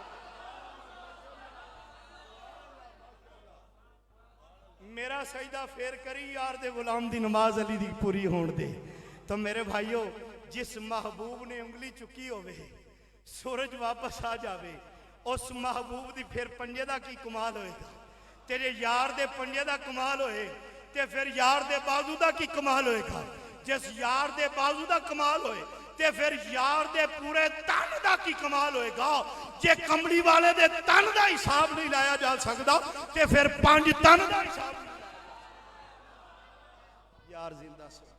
मेरा सजदा फेर करी यार दे गुलाम दी नमाज अली दी पूरी होण दे। तो मेरे भाइयों जिस महबूब ने उंगली चुकी होवे सूरज वापस आ जावे उस महबूब दी फिर पंजे दा की कमाल होएगा तेरे यार दे पंजे दा कमाल होए ते फिर यार दे बाजू दा की कमाल होएगा जिस यार दे बाजू दा कमाल होए ते फिर यार दे पूरे तन दा की कमाल होएगा जे कमली वाले दे तन दा हिसाब नहीं लाया जा सकदा ते फिर 5 तन दा हिसाब यार जिंदा सो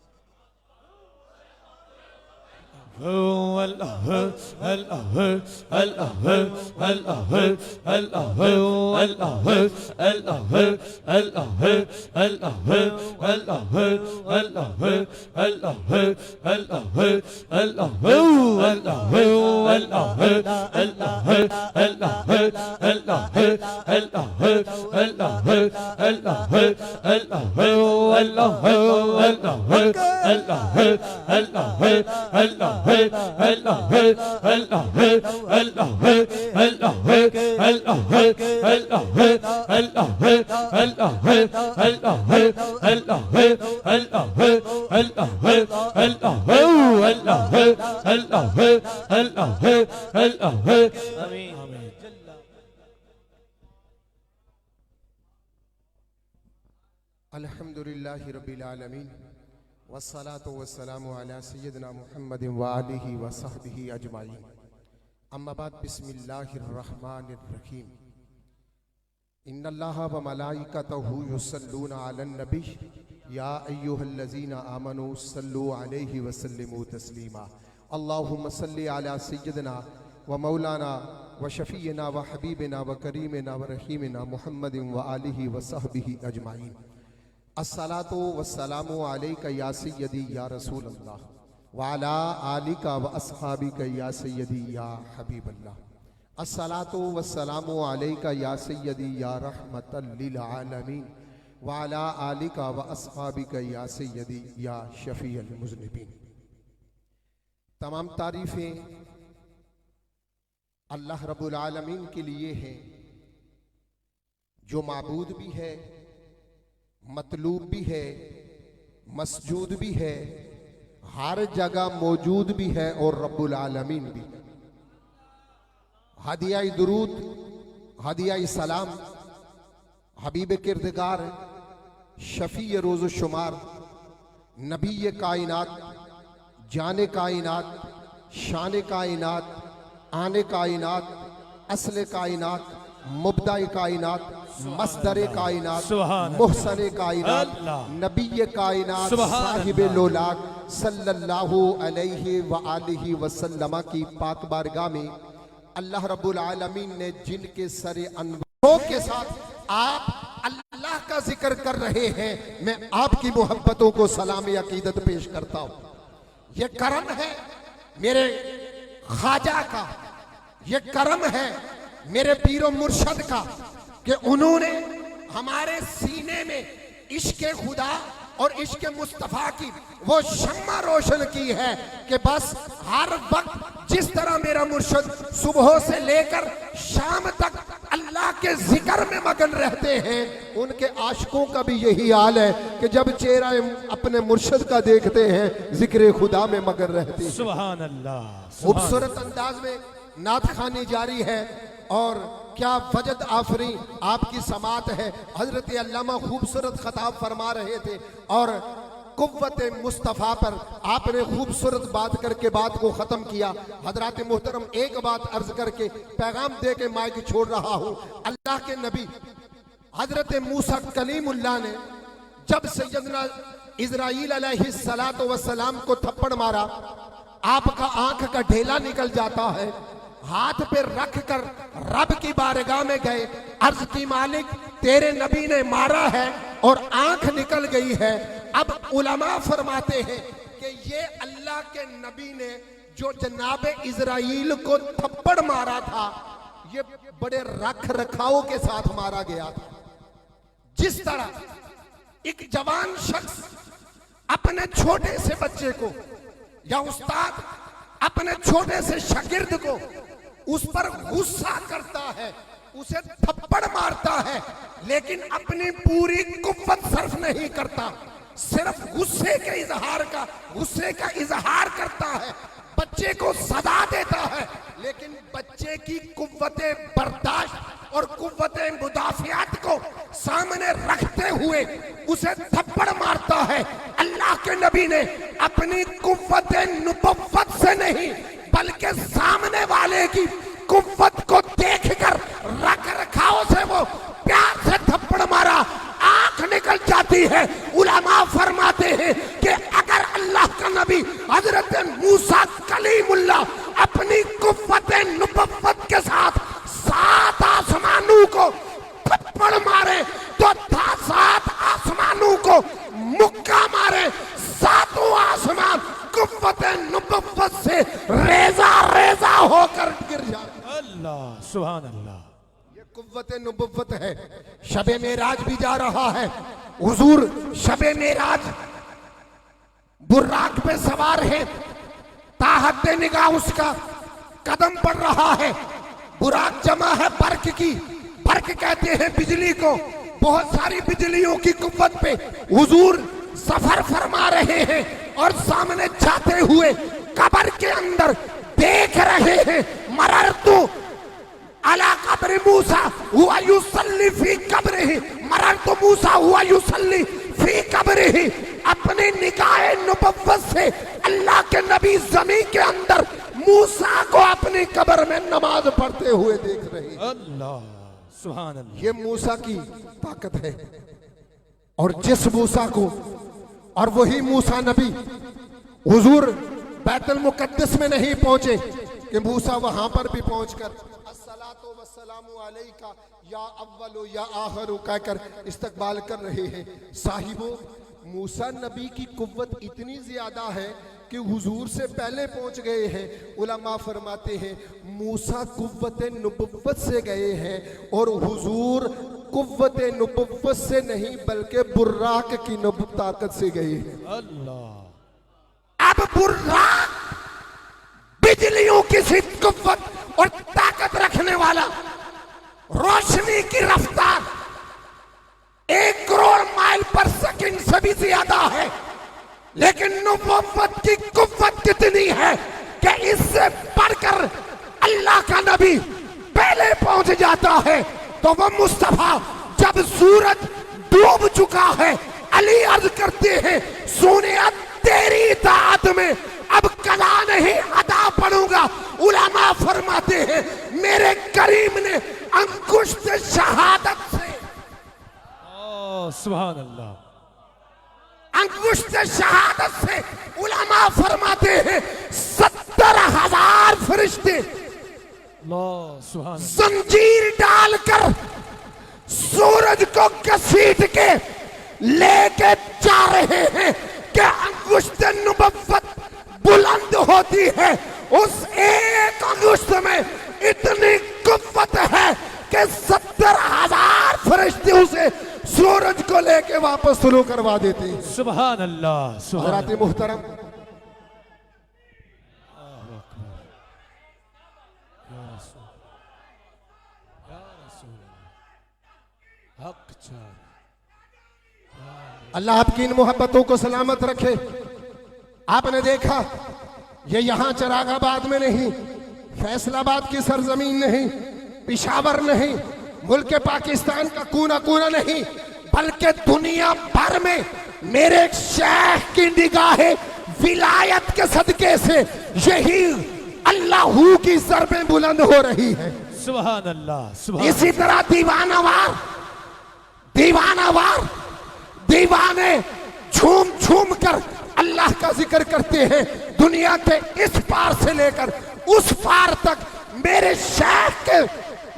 अल्हम्दुलिल्लाहि रब्बिल आलमीन वस्सलातु वस्सलामु अला सय्यिदिना मुहम्मदिन व आलिहि व सहबिहि अजमाइन अम्मा बाद बिस्मिल्लाहिर रहमानिर रहीम इन्नल्लाहा व मलाइकतहु युसल्लूना अलन नबी या अय्युहल्लज़ीना आमनू सल्लु अलैहि व सल्लिमू तस्लीमा अल्लाहुम्मा सल्लि अला सय्यिदिना व मौलाना व शफीना व हबीबिना व करीमिना व रहीमिना मुहम्मदिन व आलिहि व सहबिहि अजमाइन अस्सलातु वस्सलामु अलैका या सय्यदी या रसूल अल्लाह व अला आलिका व अस्हाबिका या सय्यदी या हबीब अल्लाह अस्सलातु वस्सलामु अलैका या सय्यदी या रहमतल लिल आलमीन व अला आलिका व अस्हाबिका या सय्यदी या शफीअल मुज़निबीन। तमाम तारीफ़ें अल्लाह रब्बुल आलमीन के लिए हैं जो माबूद भी है मतलूब भी है मसजूद भी है हर जगह मौजूद भी है और रब्बुल आलमीन भी। हदिया दुरूद हदिया सलाम हबीब किरदगार शफी रोज़ शुमार नबी कायनात जाने कायनात शान कायनात आने कायनात असले कायनात मुब्दा कायनात मस्दर कायनात मुहसन कायनात नबी कायनात साहिब लोलाक सल्लल्लाहु अलैहि व आलिहि वसल्लम की पाक बारगाह में अल्लाह रब्बुल आलमीन ने जिनके सरे अनवारों के साथ आप अल्लाह का जिक्र कर रहे हैं मैं आपकी मोहब्बतों को सलाम अकीदत पेश करता हूँ। ये करम है मेरे ख्वाजा का ये करम है मेरे पीरो मुर्शद का कि उन्होंने हमारे सीने में इश्क खुदा और इश्क मुस्तफ़ा की वो शम्मा रोशन की है कि बस हर वक्त जिस तरह मेरा मुर्शद सुबह से लेकर शाम तक अल्लाह के जिक्र में मगन रहते हैं उनके आशिकों का भी यही हाल है कि जब चेहरा अपने मुर्शद का देखते हैं जिक्र खुदा में मगन रहते हैं। सुभान अल्लाह। खूबसूरत अंदाज में नात खानी जारी है और क्या वजद आफरी आपकी समात है। हजरत अल्लामा खूबसूरत खताब फरमा रहे थे और कुव्वत मुस्तफ़ा पर आपने खूबसूरत बात करके बात को ख़त्म किया। हजरत मोहतरम एक बात अर्ज करके पैगाम दे के माइक छोड़ रहा हूँ। अल्लाह के नबी हजरत मूसा कलीमुल्लाह ने जब सैयदना इजराइल अलैहिस्सलातु वस्सलाम को थप्पड़ मारा, आपका आंख का ढेला निकल जाता है, हाथ पे रख कर रब की बारगाह में गए, अर्ज की मालिक तेरे नबी ने मारा है और आंख निकल गई है। अब उलमा फरमाते हैं कि ये अल्लाह के नबी ने जो जनाब इजराइल को थप्पड़ मारा था, ये बड़े रख रखाव के साथ मारा गया था। जिस तरह एक जवान शख्स अपने छोटे से बच्चे को या उस्ताद अपने छोटे से शागिर्द को उस पर गुस्सा करता है, उसे थप्पड़ मारता है, लेकिन अपनी पूरी कुव्वत सर्फ नहीं करता, सिर्फ गुस्से का इजहार करता है, बच्चे को सजा देता है, लेकिन बच्चे की कुव्वते बर्दाश्त और कुव्वते मुदाफियात को सामने रखते हुए उसे थप्पड़ मारता है। अल्लाह के नबी ने अपनी कुव्वते नुबुव्वत से नहीं बल्कि सामने वाले की कुव्वत को देखकर रख रखाव से वो प्यार से थप्पड़ मारा, आंख निकल जाती है। उलमा फरमाते हैं कि अगर अल्लाह का नबी हजरत मूसा कलीमुल्लाह अपनी कुव्वते नुबुव्वत के साथ 7 आसमानों को थप्पड़ मारे तो 7 आसमानों को मुक्का मारे, 7 आसमान कुव्वते नुबुव्वत से रेजा रेजा होकर गिर जाए। अल्लाह सुभान अल्लाह। ये कुव्वते नुबुव्वत है। शबे मेराज भी जा रहा है, हुजूर शबे मेराज बुर्राक पे सवार है, ताहत निगाह उसका कदम पड़ रहा है। बुराक जमा है बर्क की, बर्क कहते हैं बिजली को, बहुत सारी बिजलियों की कुव्वत पे हुजूर सफर फरमा रहे हैं और सामने जाते हुए कब्र के अंदर देख रहे हैं। मररतु अला कब्र मूसा हुआ युसल्ली फी कब्रिही, मररतु मूसा हुआ युसल्ली फी कब्रिही। अपनी निगाहे नुबुव्वत से अल्लाह के नबी ज़मीन के अंदर मूसा को अपनी कब्र में नमाज पढ़ते हुए देख रहे हैं। अल्लाह सुभान अल्लाह। ये मूसा की ताकत है। और जिस मूसा को, और वही मूसा नबी हुजूर बैतुल मुकद्दस में नहीं पहुंचे कि मूसा वहां पर भी पहुंचकर अस्सलातु वस्सलामु अलैका या अव्वलु या आखिरु कहकर इस्तकबाल कर रहे हैं। साहिबो, मूसा नबी की कुव्वत इतनी ज्यादा है कि हुजूर से पहले पहुंच गए हैं। उलमा फरमाते हैं मूसा कुव्वते नुबुव्वत से गए हैं और हुजूर कुव्वते नुबुव्वत से नहीं बल्कि बुर्राक की ताकत से गए हैं। अल्लाह। अब बुर्राक बिजलियों की सी कुव्वत और ताकत रखने वाला, रोशनी की रफ्तार 1 करोड़ माइल पर सेकंड से भी ज्यादा है, लेकिन नुबुव्वत की कुव्वत कितनी है कि इससे बढ़कर अल्लाह का नबी पहले पहुंच जाता है। तो वो मुस्तफा जब सूरज डूब चुका है, अली अर्ज करते हैं सोनिया तेरी इताअत में अब कला नहीं अदा पढ़ूंगा। उलमा फरमाते हैं मेरे करीम ने अंकुश शहादत से, सुभान अल्लाह, अंकुश शहादत से उलमा फरमाते हैं 70,000 फरिश्ते जंजीर डालकर सूरज को घसीट के लेके जा रहे हैं कि अंगुश्त नुबुव्वत बुलंद होती है। उस एक अंगुश्त में इतनी कुव्वत है कि 70,000 फरिश्ते उसे सूरज को लेके वापस शुरू करवा देते हैं। सुभान अल्लाह सुभान हज़रात मुहतरम, अल्लाह आपकी इन मोहब्बतों को सलामत रखे। आपने देखा ये यहां चिरागाबाद में नहीं, फैसलाबाद की सरजमीन नहीं, पिशावर नहीं, मुल्क पाकिस्तान का कोना कोना नहीं, बल्कि दुनिया भर में मेरे शेख की निगाहे विलायत के सदके से यही अल्लाहू की ज़रबें बुलंद हो रही है। सुभान अल्लाह सुभान। इसी तरह दीवानावार दीवाने झूम झूम कर अल्लाह का जिक्र करते हैं। दुनिया के इस पार से लेकर उस पार तक मेरे शेख के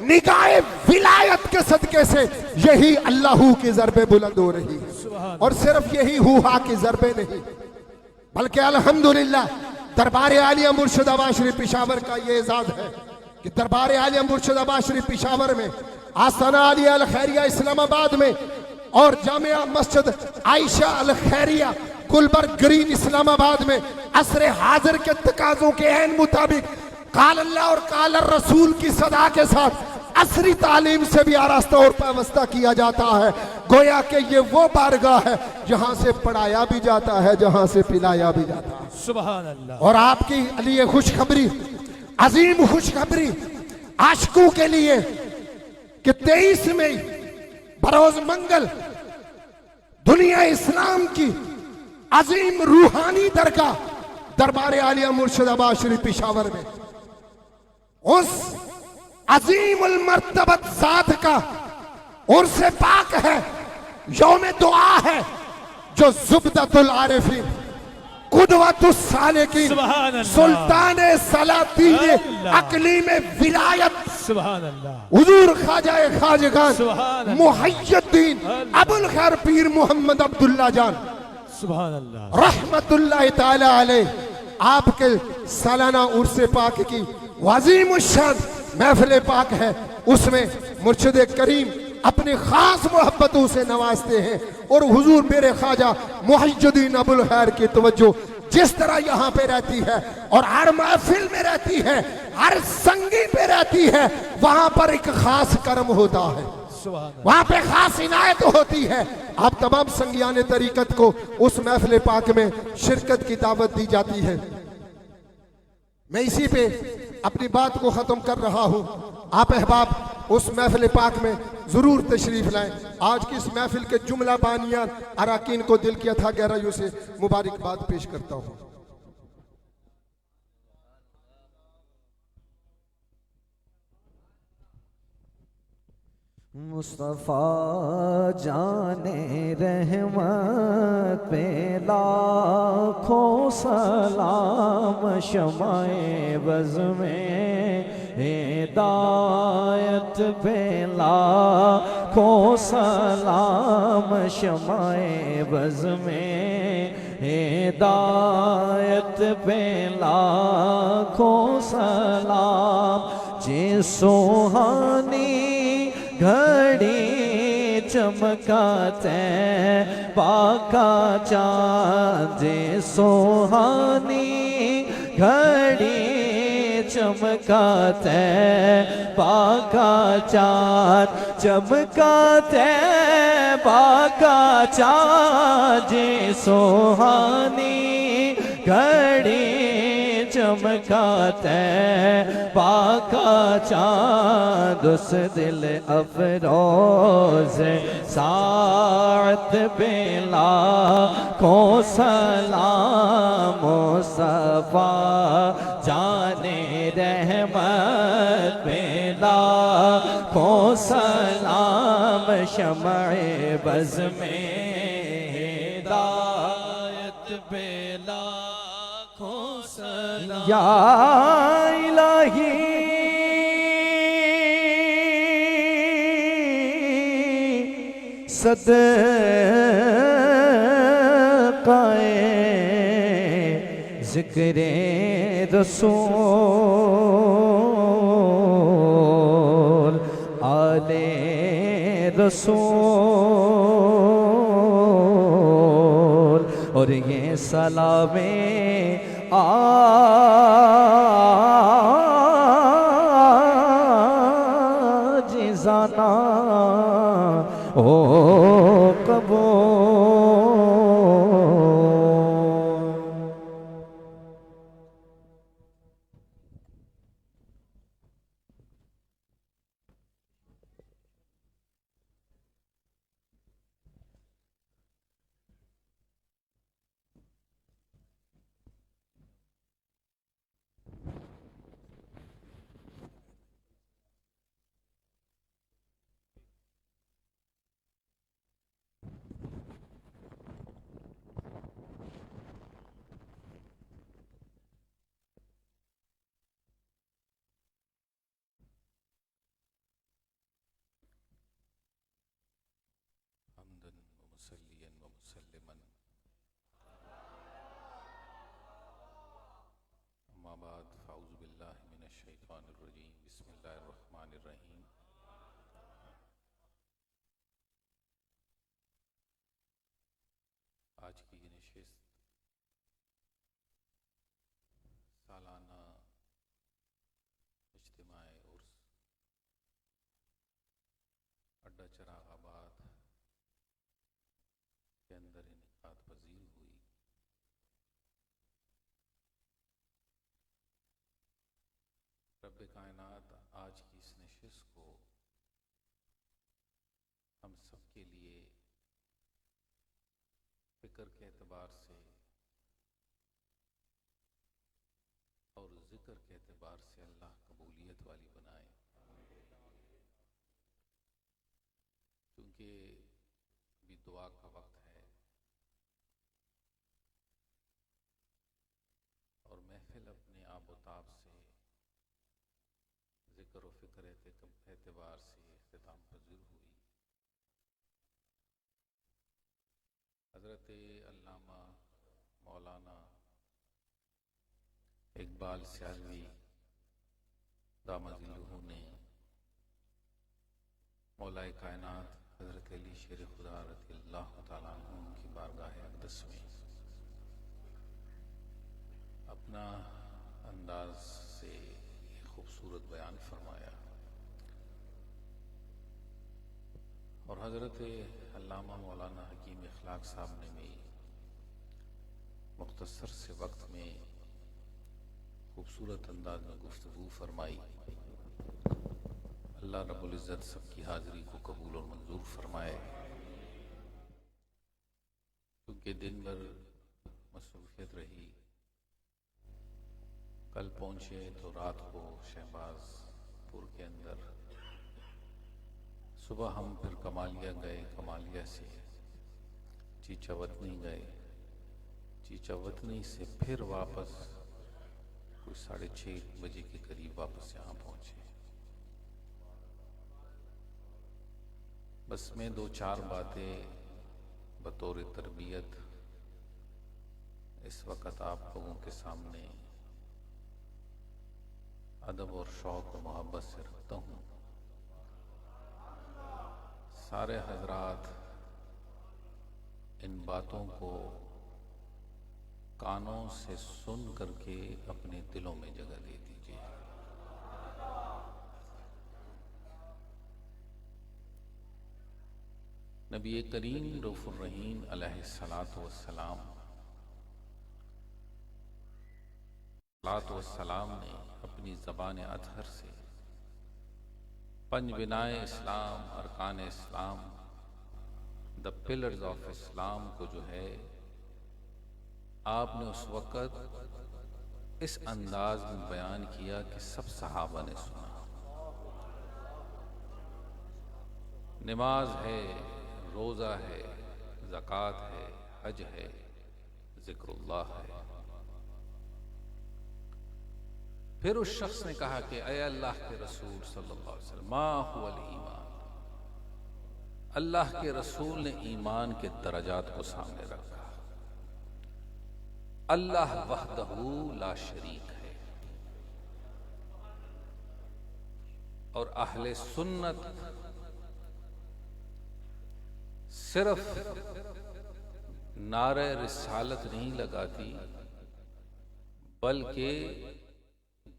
निगाहे विलायत के सदके से यही अल्लाहू की ज़रबे बुलंद हो रही है। और सिर्फ यही हुआ की ज़रबे नहीं, बल्कि अल्हम्दुलिल्लाह दरबार आलिया मुर्शिदाबाद शरीफ पेशावर का ये एजाज है कि दरबार आलिया मुर्शिदाबाद शरीफ पेशावर में, आस्ताना आलिया अल खैरिया इस्लामाबाद में और जामिया मस्जिद आयशा अल खैरिया गुलबर्ग ग्रीन इस्लामाबाद में असर हाजिर के तकाजों के ऐन मुताबिक काल अल्लाह और काल रसूल की सदा के साथ असरी तालीम से भी आरास्ता और पैवस्ता किया जाता है। गोया कि ये वो बारगाह है जहां से पढ़ाया भी जाता है, जहां से पिलाया भी जाता है। सुभान अल्लाह। और आपकी लिए खुशखबरी, अजीम खुशखबरी आशिकों के लिए कि 23 मई बरोज मंगल दुनिया इस्लाम की अजीम रूहानी दरगाह दरबार आलिया मुर्शिदाबाद शरीफ पेशावर में उस अजीम उल मर्तबत ज़ात का उर्स पाक है, यौम दुआ है, जो जुब्दतुल आरिफीन कुदवतुस सालिकीन सुल्तान सलातीन अकली में विलायत सुभान अल्लाह हुजूर ख्वाजा खाजगान मुहय्यद्दीन अबुल खैर पीर मोहम्मद अब्दुल्ला जान सुभान अल्लाह रहमतुल्लाह ताला अलैह, आपके सालाना उर्स पाक की वज़ीम शान महफिल पाक है। उसमें मुर्शिद करीम अपनी खास मोहब्बतों से नवाजते हैं और हुजूर मेरे ख्वाजा मुहय्यद्दीन अबुल खैर की तवज्जो जिस तरह यहाँ पे रहती है और हर महफिल में रहती है, हर संगी पे रहती है, वहां पर एक खास कर्म होता है, वहां पे खास इनायत होती है। आप तमाम संगियाने तरीकत को उस महफिल पाक में शिरकत की दावत दी जाती है। मैं इसी पे अपनी बात को खत्म कर रहा हूं। आप अहबाब उस महफिल पाक में जरूर तशरीफ लाएं। आज की इस महफिल के जुमला बानियान अराकीन को दिल की अथा गहराइयों से मुबारकबाद पेश करता हूं। मुस्तफ़ा जाने रहमत पे लाखों सलाम, शमाए बज़ में हिदायत पे लाखों सलाम, शमाए बज़ में हिदायत पे लाखों सलाम। जे सुहानी घड़ी चमकाते पाका चाँद, सुहानी घड़ी चमकाते पाका चाँद, चमकाते पाका चाँद, सुहानी घड़ी चमकाते पाका चाँद, उस दिल अफरोज साथ बेला को सलाम। मुस्तफ़ा जाने रहमत बेला को सलाम, शमए बज़ में हिदायत बेला या इलाही सदक़ाए ज़िक्रे रसूल, आले रसूल, और ये सलामे जिज़ाना ओ कबूल। मिनश्शैतानिर्रजीम बिस्मिल्लाहिर्रहमानिर्रहीम। आज की ये नशिस्त सालाना इज्तिमाए उर्स अड्डा चिरागाबाद के अंदर इनेकाद पजीर हुई। रब कायनात आज की इस नशिस्त को हम सब के लिए फिक्र के एतबार से और जिक्र के एतबार से अल्लाह कबूलियत वाली बनाए, क्योंकि अभी दुआ का वक्त है और महफिल अपने आबोताब से जिक्र व फिक्र एतबार से इख्तिताम पजीर हुई। हज़रत अल्लामा मौलाना इकबाल सियालवी दामदिल्लुहु ने मौलाए कायनात हज़रत अली शेर खुदा रज़ियल्लाहु ताला अन्हु की बारगाह अक़दस में अपना अंदाज से खूबसूरत बयान फरमाया और हज़रत अल्लामा मौलाना हकीम इखलाक साहब ने भी मुख्तसर से वक्त में खूबसूरत अंदाज में गुफ्तगू फरमाई। अल्लाह रब्बुल इज़्ज़त सबकी हाज़िरी को कबूल और मंजूर फरमाए, क्योंकि दिन भर मसरूफियत रही। कल पहुँचे तो रात को शहबाजपुर के अंदर, सुबह हम फिर कमालिया गए, कमालिया से चीचावतनी गए, चीचावतनी से फिर वापस कोई 6:30 बजे के करीब वापस यहाँ पहुँचे। बस में 2-4 बातें बतौर तरबियत इस वक़्त आप लोगों के सामने अदब और शौक़ और मोहब्बत से रखता हूँ। सारे हजरात इन बातों को कानों से सुन करके अपने दिलों में जगह दे दीजिए। नबी करीम रऊफ़ुर रहीम अलैहिस्सलातु वस्सलाम ने अपनी ज़बान अतहर से पंज बिनाए इस्लाम, अरकान इस्लाम, द पिलर्स ऑफ इस्लाम को जो है आपने उस वक़्त इस अंदाज में बयान किया कि सब सहाबा ने सुना। नमाज है, रोज़ा है, ज़कात है, हज है, ज़िक्रुल्लाह है। फिर उस शख्स ने कहा कि अय अल्लाह के रसूल सल्लल्लाहु अलैहि वसल्लम, मा हुवल ईमान। अल्लाह के रसूल ने ईमान के दरजात को सामने रखा। अल्लाह वहदहू ला शरीक है और अहले सुन्नत सिर्फ नारे रिसालत नहीं लगाती, बल्कि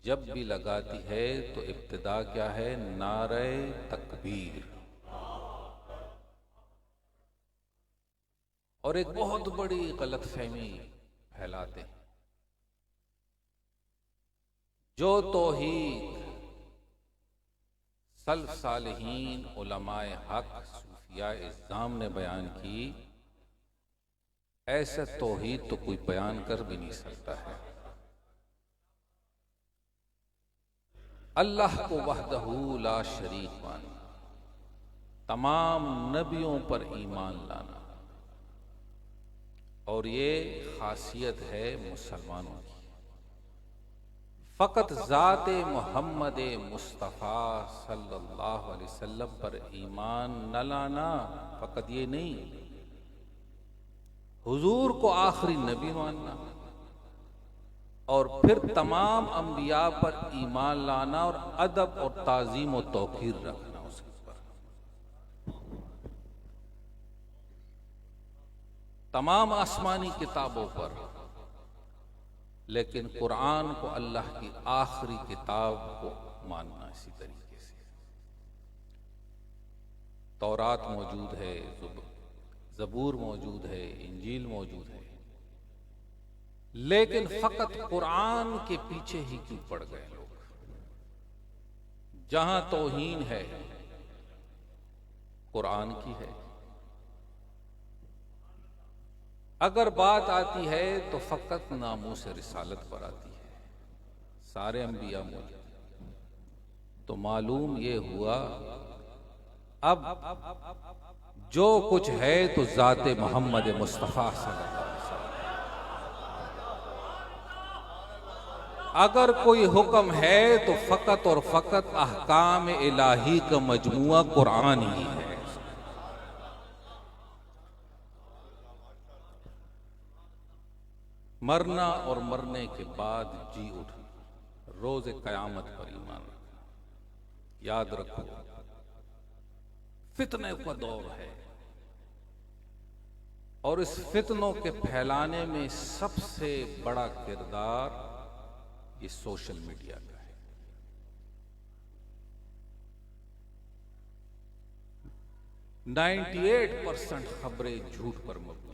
जब भी लगाती है तो इब्तिदा क्या है? नारे तकबीर। और एक बहुत बड़ी गलतफहमी फैलाते हैं, जो तौहीद सल्फ सालिहीन उलमाए हक सूफिया इस्लाम ने बयान की, ऐसा तौहीद तो कोई बयान कर भी नहीं सकता है। अल्लाह को वहदहू ला शरीक मानना, तमाम नबियों पर ईमान लाना, और ये खासियत है मुसलमानों की। फ़कत ज़ाते मोहम्मद मुस्तफ़ा सल्लल्लाहु अलैहि वसल्लम पर ईमान न लाना, फ़कत ये नहीं, हुजूर को आखिरी नबी मानना और फिर तमाम अंबिया पर ईमान लाना और अदब और ताजीम और तौकीर रखना उसके ऊपर। तमाम आसमानी किताबों पर, लेकिन कुरान को अल्लाह की आखिरी किताब को मानना। इसी तरीके से तौरात मौजूद है, ज़बूर मौजूद है, इंजील मौजूद है, लेकिन फकत कुरान के पीछे ही क्यों पड़ गए लोग? जहां तौहीन है कुरान की है, अगर बात आती है तो फकत नामूस रिसालत पर आती है। सारे अंबिया मौजूद हैं। तो मालूम ये हुआ अब जो कुछ है तो ज़ाते मोहम्मद मुस्तफ़ा सल्लल्लाहु अलैहि वसल्लम। अगर कोई हुक्म है तो फकत और फकत अहकाम इलाही का मजमुआ कुरान ही है। मरना और मरने के बाद जी उठना, रोज कयामत पर ईमान रखना। याद रखो फितने का दौर है और इस फितनों के फैलाने में सबसे बड़ा किरदार ये सोशल मीडिया का है। %98 खबरें झूठ पर मबनी।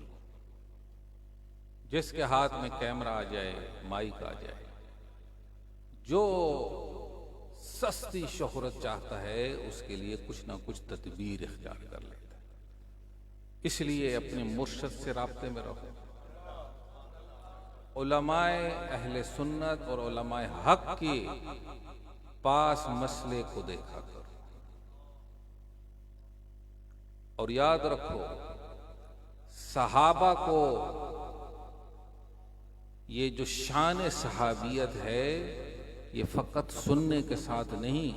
जिसके हाथ में कैमरा आ जाए, माइक आ जाए, जो सस्ती शोहरत चाहता है उसके लिए कुछ ना कुछ तदबीर इख्तियार कर लेता है। इसलिए अपने मुर्शद से राब्ते में रहो। उलमाए अहले सुन्नत और उलमाए हक के पास मसले को देखा करो और याद रखो सहाबा को ये जो शान सहाबियत है ये फकत सुनने के साथ नहीं,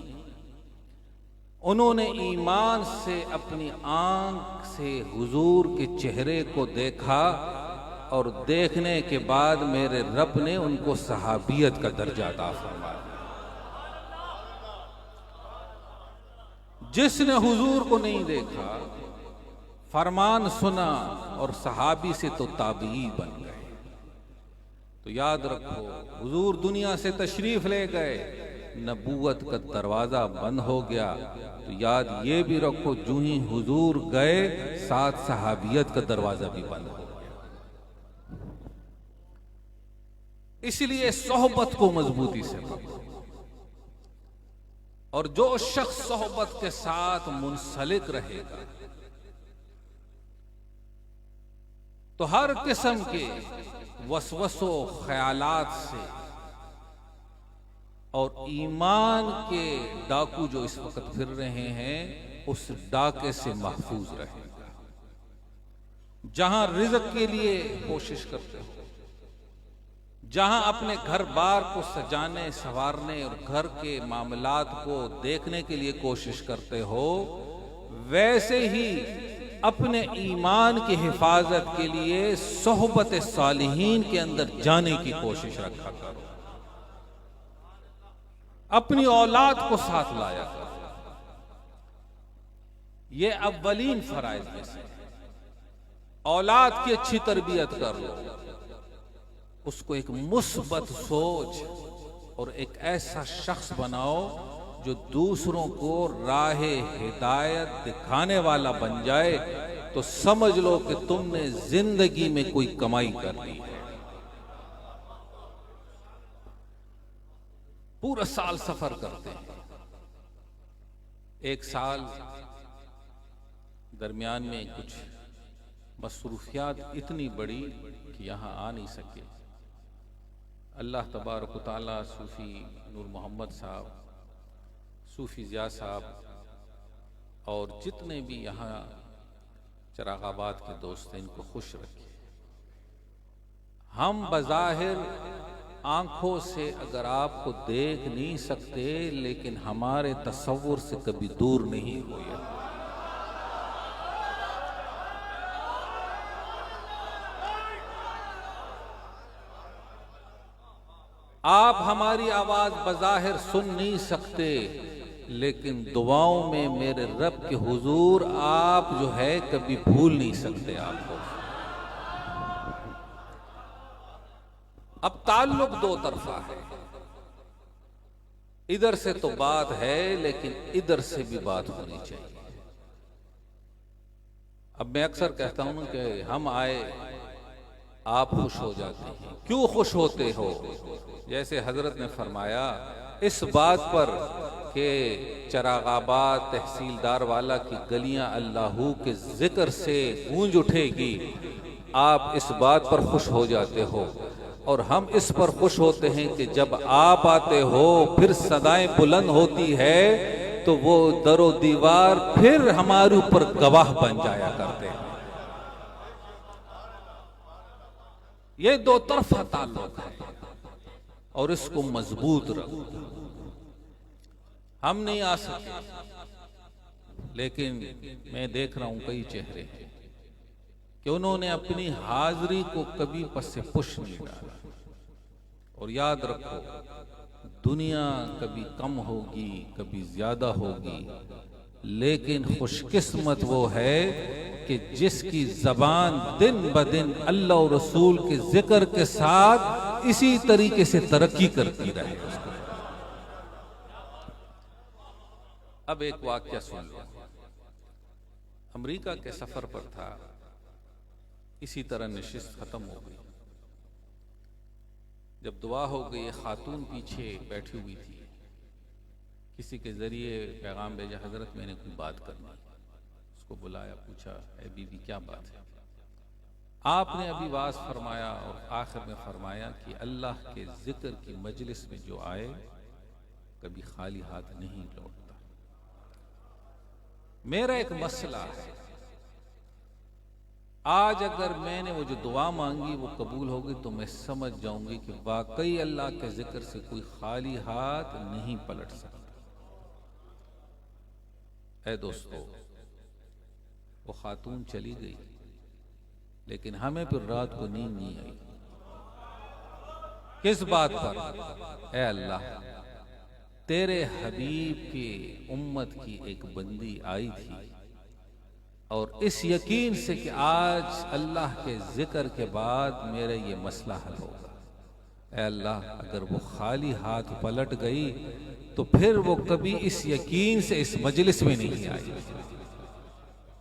उन्होंने ईमान से अपनी आंख से हुजूर के चेहरे को देखा और देखने के बाद मेरे रब ने उनको सहाबियत का दर्जा अता फरमाया। जिसने हुजूर को नहीं देखा, फरमान सुना और सहाबी से तो ताबी बन गए। तो याद रखो हुजूर दुनिया से तशरीफ ले गए, नबूवत का दरवाजा बंद हो गया। तो याद ये भी रखो जो ही हुजूर गए साथ सहाबियत का दरवाजा भी बंद हो गया। इसलिए सोहबत को मजबूती से पकड़ो और जो शख्स सोहबत के साथ मुंसलिक रहेगा तो हर किस्म के वसवसो ख्यालात से और ईमान के डाकू जो इस वक्त फिर रहे हैं उस डाके से महफूज रहेगा। जहां रिज़्क़ के लिए कोशिश करते हो, जहां अपने घर बार को सजाने संवारने और घर के मामलात को देखने के लिए कोशिश करते हो, वैसे ही अपने ईमान की हिफाजत के लिए सोहबत सालिहीन के अंदर जाने की कोशिश रखा करो। अपनी औलाद को साथ लाया करो। ये अव्वलीन फराइज में से। औलाद की अच्छी तरबियत कर लो, उसको एक मुस्बत सोच और एक ऐसा शख्स बनाओ जो दूसरों को राह हिदायत दिखाने वाला बन जाए, तो समझ लो कि तुमने जिंदगी में कोई कमाई कर ली है। पूरा साल सफर करते हैं, एक साल दरमियान में कुछ मसरूफियात इतनी बड़ी कि यहां आ नहीं सके। अल्लाह तबारक व तआला सूफी नूर मोहम्मद साहब, सूफी ज़िया साहब और जितने भी यहाँ चरागाबाद के दोस्त हैं इनको खुश रखे। हम बज़ाहिर आंखों से अगर आपको देख नहीं सकते, लेकिन हमारे तसव्वुर से कभी दूर नहीं हुए। आप हमारी आवाज बज़ाहिर सुन नहीं सकते, लेकिन दुआओं में मेरे रब के हुजूर आप जो है कभी भूल नहीं सकते आपको। अब ताल्लुक दो तरफा है, इधर से तो बात है लेकिन इधर से भी बात होनी चाहिए। अब मैं अक्सर कहता हूं कि हम आए, आप खुश हो जाते हैं, क्यों खुश होते हो? जैसे हजरत ने फरमाया इस बात पर कि चरागाबाद तहसीलदार वाला की गलियां अल्लाहू के जिक्र से गूंज उठेगी, आप इस बात पर खुश हो जाते हो। और हम इस पर खुश होते हैं कि जब आप आते हो फिर सदाएं बुलंद होती है तो वो दरो दीवार फिर हमारे ऊपर गवाह बन जाया करते हैं। ये दो तरफा ताल्लुक है और इसको मजबूत रखो। हम नहीं आ सके, लेकिन मैं देख रहा हूं कई चेहरे हैं कि उन्होंने अपनी हाजिरी को कभी पस्से पुश नहीं डाला। और याद रखो, दुनिया कभी कम होगी कभी ज्यादा होगी, लेकिन खुशकिस्मत वो है कि जिसकी जबान दिन ब दिन अल्लाह और रसूल के जिक्र के साथ इसी तरीके से तरक्की करती रहे। अब एक वाक्या सुन लो। अमेरिका के सफर पर था, इसी तरह नशिस्त खत्म हो गई। जब दुआ हो गई, खातून पीछे बैठी हुई थी, किसी के जरिए पैगाम भेजा, हजरत मैंने कोई बात करनी। उसको बुलाया, पूछा, ए बीबी क्या बात है? आपने अभी वाज फरमाया और आखिर में फरमाया कि अल्लाह के जिक्र की मजलिस में जो आए कभी खाली हाथ नहीं लौटता। मेरा एक मसला है, आज अगर मैंने वो जो दुआ मांगी वो कबूल होगी तो मैं समझ जाऊंगी कि वाकई अल्लाह के जिक्र से कोई खाली हाथ नहीं पलट सकता। ऐ दोस्तों, वो खातून चली गई, लेकिन हमें फिर रात को नींद नहीं आई। किस बात पर? ऐ अल्लाह, तेरे हबीब की उम्मत की एक बंदी आई थी और इस यकीन से कि आज अल्लाह के जिक्र के बाद मेरा ये मसला हल होगा। ऐ अल्लाह, अगर वो खाली हाथ पलट गई तो फिर वो कभी इस यकीन से इस मजलिस में नहीं आई,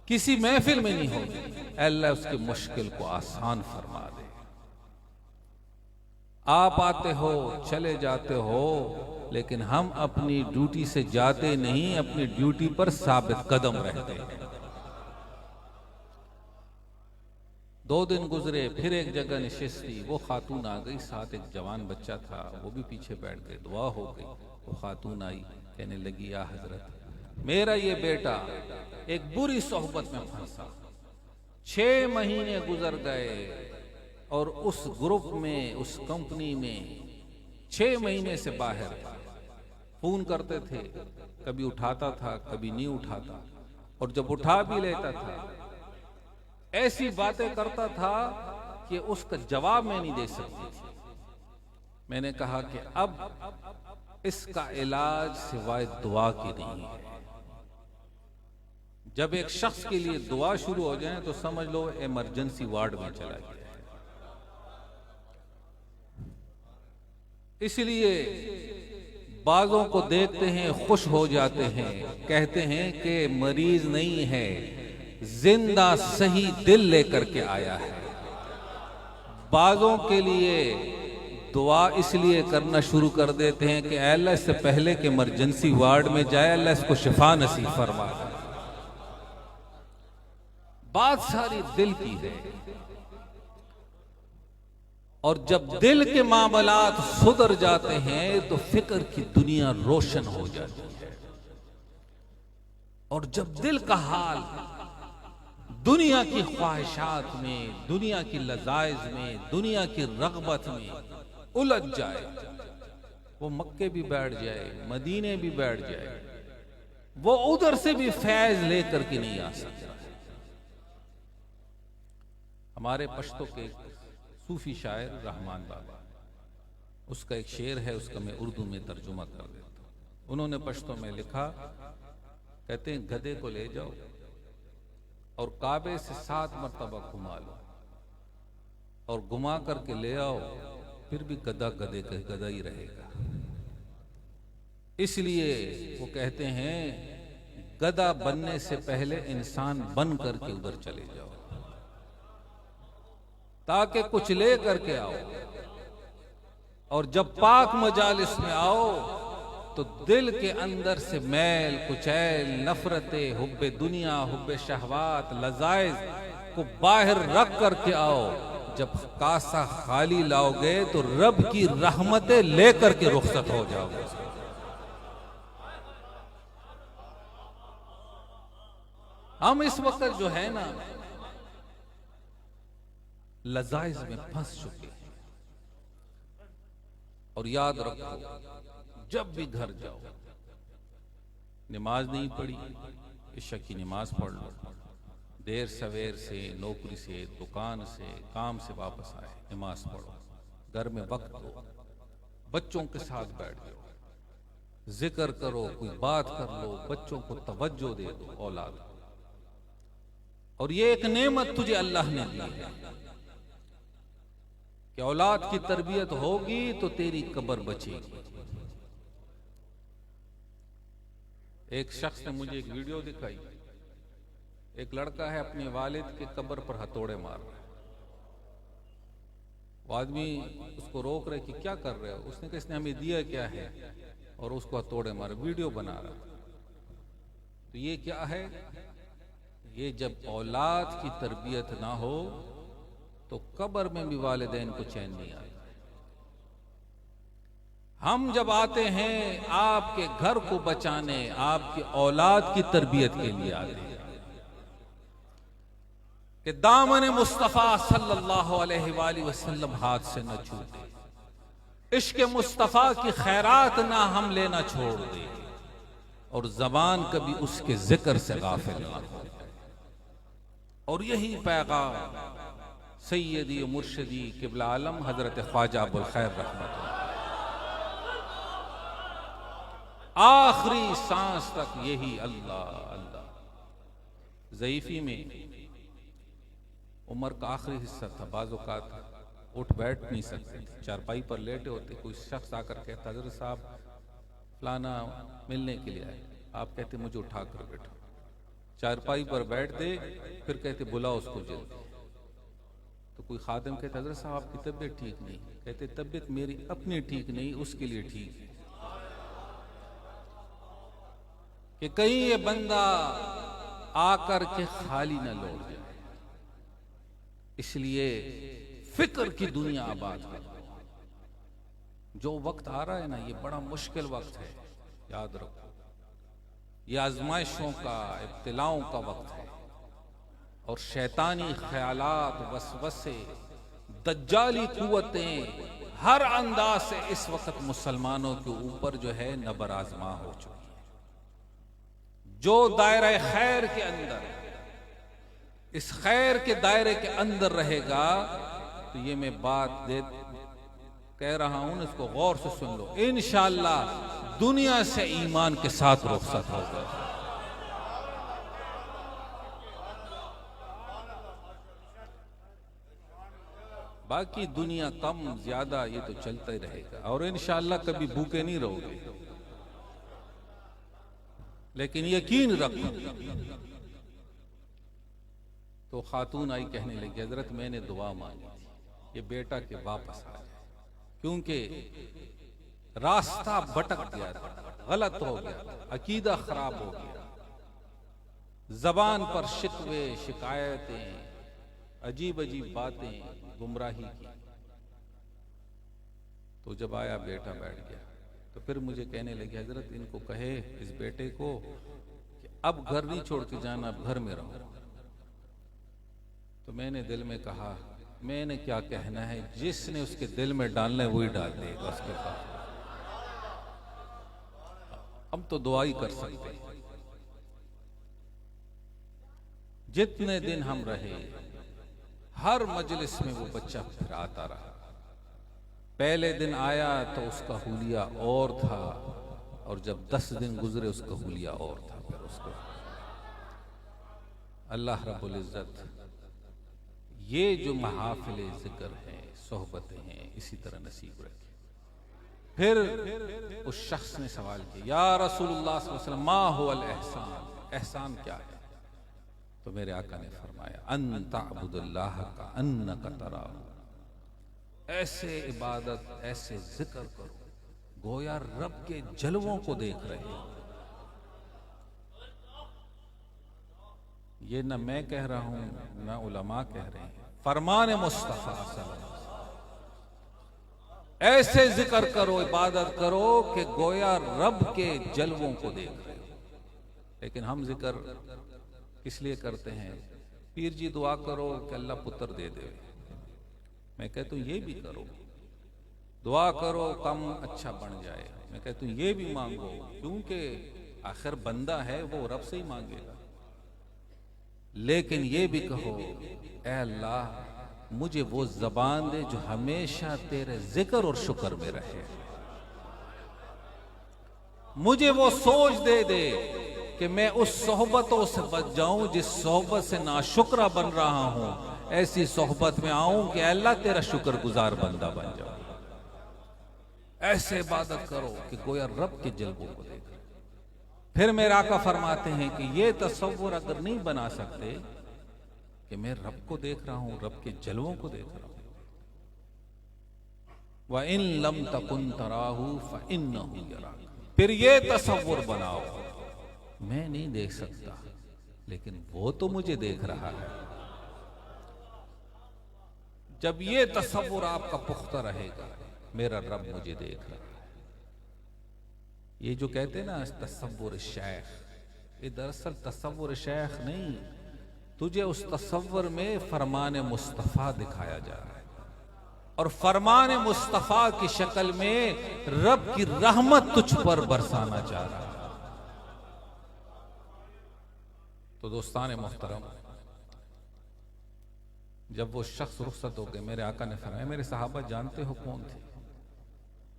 किसी महफिल में नहीं होगी। ऐ अल्लाह, उसकी मुश्किल को आसान फरमा दे। आप आते हो, चले जाते हो, लेकिन हम अपनी ड्यूटी से जाते नहीं, अपनी ड्यूटी पर साबित कदम रहते हैं। 2 दिन गुजरे, फिर एक जगह नशिस्त थी, वो खातून आ गई, साथ एक जवान बच्चा था, वो भी पीछे बैठ गए। दुआ हो गई, वो खातून आई, कहने लगी, या हजरत, मेरा ये बेटा एक बुरी सोहबत में फंसा, 6 महीने गुजर गए और उस ग्रुप में, उस कंपनी में 6 महीने से बाहर था। फोन करते थे, कभी उठाता था कभी नहीं उठाता, और जब उठा भी लेता था ऐसी बातें करता था कि उसका जवाब मैं नहीं दे सकती थी। मैंने कहा कि अब इसका इलाज सिवाय दुआ की नहीं है। जब एक शख्स के लिए दुआ शुरू हो जाए तो समझ लो इमरजेंसी वार्ड में चला गया। इसलिए बाजों को देखते हैं, खुश हो जाते हैं, कहते हैं कि मरीज नहीं है, जिंदा सही दिल लेकर के आया है। बाजों के लिए दुआ इसलिए करना शुरू कर देते हैं कि अल्लाह इससे पहले कि इमरजेंसी वार्ड में जाए, अल्लाह इसको शिफा नसीब फरमा। बात सारी दिल की है, और जब दिल के मामलात सुधर जाते हैं तो फिक्र की दुनिया रोशन हो जाती है। और जब दिल का हाल दुनिया की ख्वाहिशात में, दुनिया की लजाइज में, दुनिया की रगबत में उलझ जाए, वो मक्के भी बैठ जाए, मदीने भी बैठ जाए, वो उधर से भी फैज लेकर के नहीं आ सकता। हमारे पश्तो के सूफी शायर रहमान बाबा, उसका एक शेर है, उसका मैं उर्दू में तर्जुमा कर देता हूं। उन्होंने पश्तो में लिखा, कहते हैं गधे को ले जाओ और काबे से 7 मरतबा घुमा लो और घुमा करके ले आओ, फिर भी गधा गधे का गधा ही रहेगा। इसलिए वो कहते हैं गधा बनने से पहले इंसान बन करके उधर चले जाओ, ताकि कुछ ले करके आओ, और जब पाक मजालिस में आओ तो दिल के अंदर से मैल कुचैल नफरतें, हुब्बे दुनिया, हुब्बे शहवात, लजाइज को बाहर रख करके आओ। जब कासा खाली लाओगे तो रब की रहमतें लेकर के रुखसत हो जाओगे। हम इस वक्त जो है ना लजाइज में फंस चुके हैं। और याद रखो, जब भी घर जाओ, नमाज नहीं पढ़ी, इशा की नमाज पढ़ लो, देर सवेर से, नौकरी से, दुकान से, काम से वापस आए, नमाज पढ़ो, घर में वक्त दो, बच्चों के साथ बैठ जाओ, जिक्र करो, कोई बात कर लो, बच्चों को तवज्जो दे दो, औलाद। और ये एक नेमत तुझे अल्लाह ने दी है कि औलाद की तरबियत होगी तो तेरी कब्र बचेगी। एक शख्स ने मुझे एक वीडियो दिखाई, एक लड़का है अपने वालिद के कब्र पर हथौड़े मार रहा है। वो आदमी उसको रोक रहे कि क्या कर रहे हो, उसने कहा इसने हमें दिया क्या है, और उसको हथौड़े मारे, वीडियो बना रहा। तो ये क्या है? ये जब औलाद की तरबियत ना हो तो कब्र में भी वालिदैन को चैन नहीं आता। हम जब आते हैं आपके घर को बचाने, आपकी औलाद की तरबियत के लिए आते हैं कि दामन मुस्तफा सल्लल्लाहु अलैहि वसल्लम हाथ से न छूटे, इश्क मुस्तफा की खैरात ना हम लेना छोड़ दे, और जबान कभी उसके जिक्र से गाफिल ना हो। और यही पैगाम सैयदी मुर्शिदी किबला आलम हजरत ख्वाजा अबुल खैर रहमतुल्लाह आखिरी सांस तक यही अल्लाह अल्लाह। ज़ईफी में उम्र का आखिरी हिस्सा था, बाज़ औक़ात उठ बैठ नहीं सकते, चारपाई पर लेटे होते, कोई शख्स आकर कहता हज़रत साहब फलाना मिलने के लिए आए, आप कहते मुझे उठा कर बैठो, चारपाई पर बैठ दे, फिर कहते बुलाओ उसको जल्दी। तो कोई खादिम कहता हज़रत साहब आपकी तबीयत ठीक नहीं, कहते तबीयत मेरी अपनी ठीक नहीं, उसके लिए ठीक है, कि कहीं ये बंदा आकर के खाली ना लौट जाए। इसलिए फिक्र की दुनिया आबाद कर। जो वक्त आ रहा है ना, ये बड़ा मुश्किल वक्त है, याद रखो, ये आजमाइशों का, इब्तिलाओं का वक्त है, और शैतानी ख्यालात, वसवसे, दज्जाली कुव्वतें हर अंदाज से इस वक्त मुसलमानों के ऊपर जो है नबर आजमा हो चुकी है। जो दायरा खैर के अंदर, इस खैर के दायरे के अंदर रहेगा, तो ये मैं बात कह रहा हूं, इसको गौर से सुन लो, इंशाअल्लाह दुनिया से ईमान के साथ रुखसत होगा। बाकी दुनिया कम ज्यादा ये तो चलता ही रहेगा, और इंशाअल्लाह कभी भूखे नहीं रहोगे, लेकिन यकीन रखो। तो खातून आई, कहने लगी हजरत मैंने दुआ मांगी थी, ये बेटा के वापस आ जाए, क्योंकि रास्ता भटक गया था, गलत हो गया था, अकीदा खराब हो गया, जबान पर शिकवे शिकायतें, अजीब अजीब बातें, गुमराही की। तो जब आया बेटा बैठ गया, तो फिर मुझे कहने लगी हजरत इनको कहे, इस बेटे को कि अब घर नहीं छोड़ के जाना, अब घर में रहो। तो मैंने दिल में कहा, मैंने क्या कहना है, जिसने उसके दिल में डालना है वही डाल देगा उसके पास। हम तो दुआ ही कर सकते हैं। जितने दिन हम रहे, हर मजलिस में वो बच्चा फिर आता रहा, पहले दिन आया तो उसका हुलिया और था, और जब 10 दिन गुजरे उसका हुलिया और था। फिर उसको अल्लाह रब्बुल इज़्ज़त ये जो महाफिल ज़िक्र हैं, सोहबतें हैं, इसी तरह नसीब रखे। फिर उस शख्स ने सवाल किया, या रसूलुल्लाह सल्लल्लाहु अलैहि वसल्लम मा हुवल एहसान, एहसान क्या है? तो मेरे आका ने फरमाया, अन तअबुदुल्लाह का अन्नका तराहू, ऐसे इबादत, ऐसे जिक्र करो गोया रब के जलवों को देख रहे हो। ये न मैं कह रहा हूं न उलमा कह रहे हैं, फरमान मुस्तफा सल्लल्लाहु अलैहि वसल्लम, ऐसे जिक्र करो, इबादत करो कि गोया रब के जलवों को देख रहे हो। लेकिन हम जिक्र किस लिए करते हैं? पीर जी दुआ करो कि अल्लाह पुत्र दे दे। मैं कहता हूं ये भी करो, दुआ करो कम अच्छा बन जाए। मैं कहता हूं ये भी मांगो, क्योंकि आखिर बंदा है वो रब से ही मांगेगा। लेकिन ये भी कहो, ऐ अल्लाह मुझे वो जबान दे जो हमेशा तेरे जिक्र और शुक्र में रहे, मुझे वो सोच दे दे कि मैं उस सोहबतों से बच जाऊं जिस सोहबत से नाशुक्रा बन रहा हूं। ऐसी सोहबत में आऊं कि अल्लाह तेरा शुक्रगुजार बंदा बन जाऊं। ऐसे इबादत करो कि गोया रब के जलवों को देख। फिर मेरे आका फरमाते हैं कि ये तसव्वुर अगर नहीं बना सकते कि मैं रब को देख रहा हूं, रब के जलवों को देख रहा हूं, व इन लम तकुन तराहू फ इन्नहु यराक, फिर ये तसव्वुर बनाओ मैं नहीं देख सकता लेकिन वो तो मुझे देख रहा है। जब ये तसव्वुर आपका पुख्ता रहेगा, मेरा रब मुझे देख रहा है। ये जो कहते हैं ना तसव्वुर शेख, ये दरअसल तसव्वुर शेख नहीं, तुझे उस तसव्वुर में फरमान मुस्तफ़ा दिखाया जा रहा है, और फरमान मुस्तफ़ा की शक्ल में रब की रहमत तुझ पर बरसाना चाह रहा है। तो दोस्तान मोहतरम, जब वो शख्स रुखसत हो गए, मेरे आका ने फरमाया, मेरे सहाबा जानते हो कौन थे?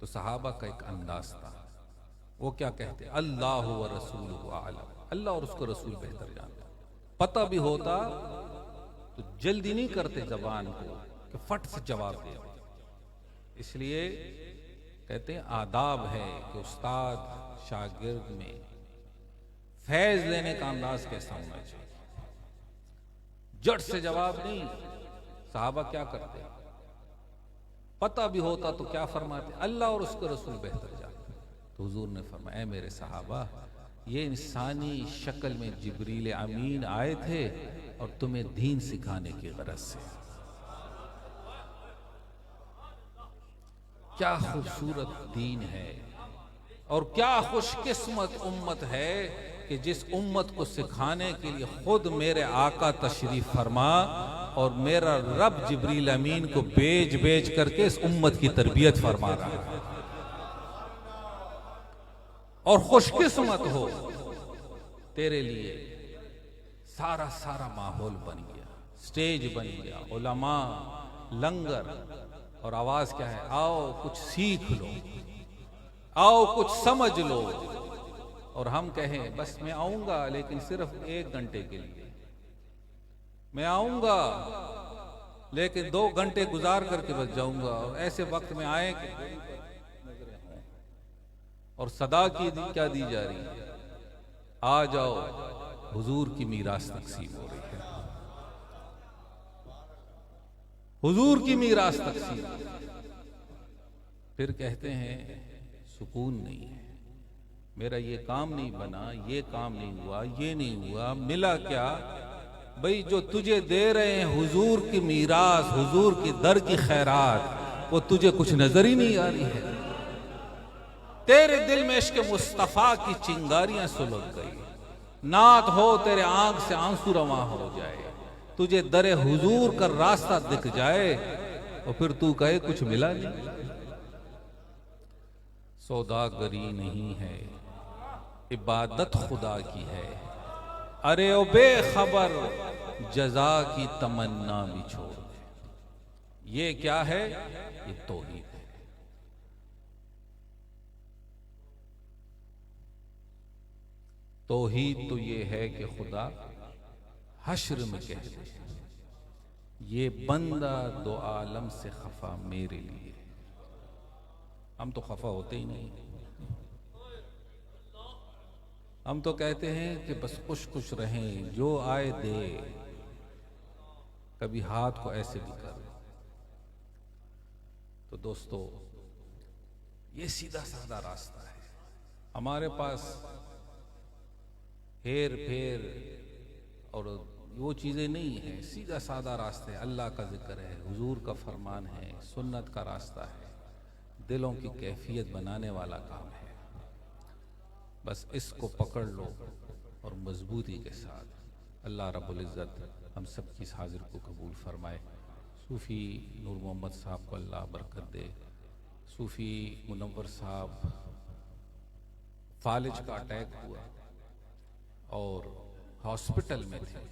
तो सहाबा का एक अंदाज था, वो क्या कहते? अल्लाह व रसूलुहु आलम, अल्लाह और उसको रसूल बेहतर जानते। पता भी होता तो जल्दी नहीं करते जबान को कि फट से जवाब दे। इसलिए कहते हैं आदाब है कि उस्ताद शागिर्द में फैज लेने का अंदाज कैसा होना चाहिए। जट से जवाब नहीं। सहाबा क्या करते? पता भी होता तो क्या फरमाते? अल्लाह और उसको रसूल बेहतर जानते। तो हुजूर ने फरमाया, मेरे सहाबा, ये इंसानी शक्ल में जिब्रील अमीन आए थे और तुम्हें दीन सिखाने की गरज से। क्या खूबसूरत दीन है और क्या खुशकिस्मत उम्मत है कि जिस उम्मत को सिखाने के लिए खुद मेरे आका तशरीफ फरमा और मेरा रब जिब्रील अमीन को भेज करके इस उम्मत की तरबियत फरमा रहा है। और खुशकिस्मत हो, तेरे लिए सारा माहौल बन गया, स्टेज बन गया, उलमा, लंगर, और आवाज क्या है? आओ कुछ सीख लो, आओ कुछ समझ लो। और हम कहें बस मैं आऊंगा लेकिन सिर्फ 1 घंटे के लिए, मैं आऊंगा लेकिन 2 घंटे गुजार करके बच जाऊंगा। ऐसे वक्त में आए कि और सदा की क्या दी जा रही है? आ जाओ, हुजूर की मीरास तकसीम हो रही है, हुजूर की मीरास तकसीम। फिर कहते हैं सुकून नहीं है, मेरा ये काम नहीं बना, ये काम नहीं हुआ, ये नहीं हुआ। मिला क्या भाई? जो तुझे दे रहे हैं हुजूर की मीरास, हुजूर की दर की खैरात, वो तुझे कुछ नजर ही नहीं आ रही है। तेरे दिल में इश्क मुस्तफा की चिंगारियां सुलग गई, नात हो तेरे आंख से आंसू रवा हो जाए, तुझे दरे हुजूर का रास्ता दिख जाए और फिर तू कहे कुछ मिला नहीं। सौदागरी नहीं है, इबादत खुदा की है। अरे ओ बेखबर, जजा की तमन्ना भी छोड़ दे। ये क्या है? ये तौहीद है। तौहीद तो ये है कि खुदा हश्र में कह दे, ये बंदा दो आलम से खफा मेरे लिए। हम तो खफा होते ही नहीं, हम तो कहते हैं कि बस खुश खुश रहें, जो आए दे, कभी हाथ को ऐसे भी कर। तो दोस्तों, ये सीधा साधा रास्ता है। हमारे पास हेर फेर और वो चीज़ें नहीं है, सीधा साधा रास्ता है। अल्लाह का जिक्र है, हुजूर का फरमान है, सुन्नत का रास्ता है, दिलों की कैफियत बनाने वाला काम है। बस इसको पकड़ लो और मजबूती के साथ। अल्लाह रब्बुल इज़्ज़त हम सब की इस हाजिर को कबूल फरमाए। सूफ़ी नूर मोहम्मद साहब को अल्लाह बरकत दे। सूफ़ी मुनव्वर साहब, फालिज का अटैक हुआ और हॉस्पिटल में थे।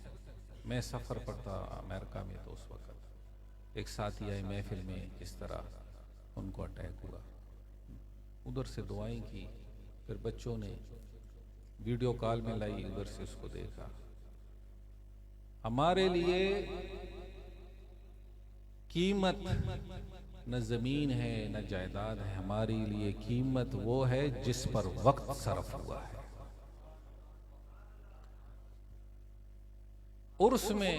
मैं सफ़र पर था अमेरिका में, तो उस वक़्त एक साथी आए महफिल में, इस तरह उनको अटैक हुआ। उधर से दुआएं की, फिर बच्चों ने वीडियो कॉल में लाई, उधर से उसको देखा। हमारे लिए कीमत न ज़मीन है न जायदाद है, हमारे लिए कीमत वो है जिस पर वक्त सरफ हुआ है। उर्स में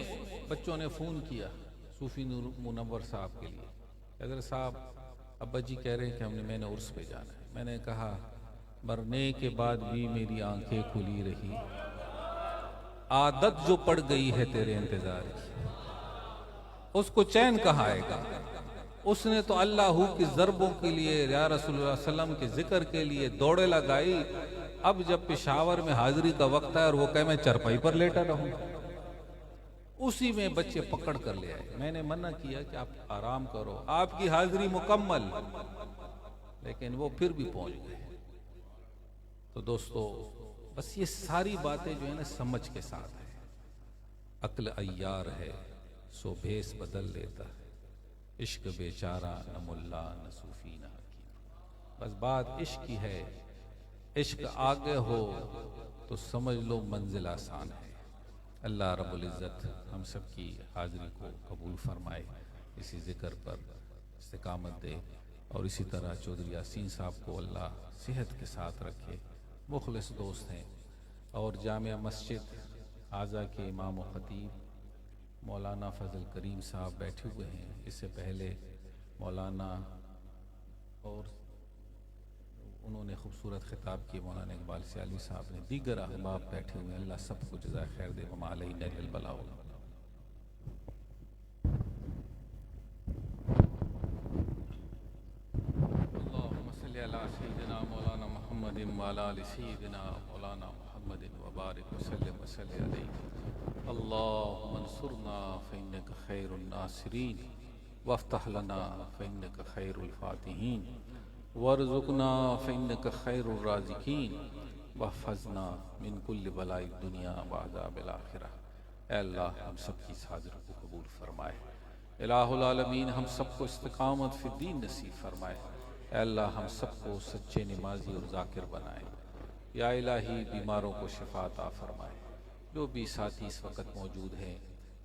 बच्चों ने फ़ोन किया सूफ़ी नूर मुनव्वर साहब के लिए, अगर साहब अब्बा जी कह रहे हैं कि मैंने उर्स पे जाना है। मैंने कहा मरने के बाद भी मेरी आंखें खुली रही, आदत जो पड़ गई है तेरे इंतजार की, उसको चैन कहाँ आएगा। उसने तो अल्लाह की ज़रबों के लिए, या रसूलुल्लाह सल्लल्लाहु अलैहि वसल्लम के जिक्र के लिए दौड़े लगाई। अब जब पेशावर में हाजिरी का वक्त है और वो कहे मैं चरपाई पर लेटा रहूं, उसी में बच्चे पकड़ कर ले आए। मैंने मना किया कि आप आराम करो, आपकी हाजिरी मुकम्मल, लेकिन वो फिर भी पहुंच गए। तो दोस्तों, बस ये सारी बातें जो है ना समझ के साथ है। अक्ल अय्यार है सो भेस बदल लेता है, इश्क बेचारा न मुल्ला न सूफी न हकीम। बस बात इश्क की है, इश्क आगे हो तो समझ लो मंजिल आसान है। अल्लाह रब्बुल इज़्ज़त हम सब की हाजिरी को कबूल फरमाए, इसी जिक्र पर इस्तिकामत दे, और इसी तरह चौधरी यासीन साहब को अल्लाह सेहत के साथ रखे। मुखलिस दोस्त हैं और जामिया मस्जिद आज़ा के इमाम व ख़तीब मौलाना फजल करीम साहब बैठे हुए हैं। इससे पहले मौलाना और उन्होंने खूबसूरत खिताब किए मौलाना इकबाल सियालवी साहब ने, दीगर अहबाब बैठे हुए हैं। अल्लाह सबको जज़ाए खैर दे। वमा अलैना इल्लल बलाग। अल्लाहुम्मा सल्लि अला सय्यिदिना मौलाना मुहम्मदिन व अला आलि सय्यिदिना मौलाना मुहम्मदिन व बारिक व सल्लिम व सल्लि अलैहि। अल्लाहुम्मा अंसुरना फ़इन्नका खैरुन नासिरीन वफ्तह लना फ़इन्नका खैरुल फ़ातिहीन वर्ज़ुक़ना फ़इन्नका खैरुर राज़िक़ीन वहफ़ज़ना मिन कुल्लि बलाइद दुनिया व अज़ाबिल आखिरह। ऐ अल्लाह हम सब की हाज़िर को कबूल फरमाए। इलाहुल आलमीन हम सबको इस्तिक़ामत फ़िद्दीन नसीब फरमाए। ऐ अल्लाह हम सबको सच्चे नमाजी और ज़ाकिर बनाए। या इलाही बीमारों को शिफ़ा अता फरमाए। जो भी साथी इस वक्त मौजूद हैं,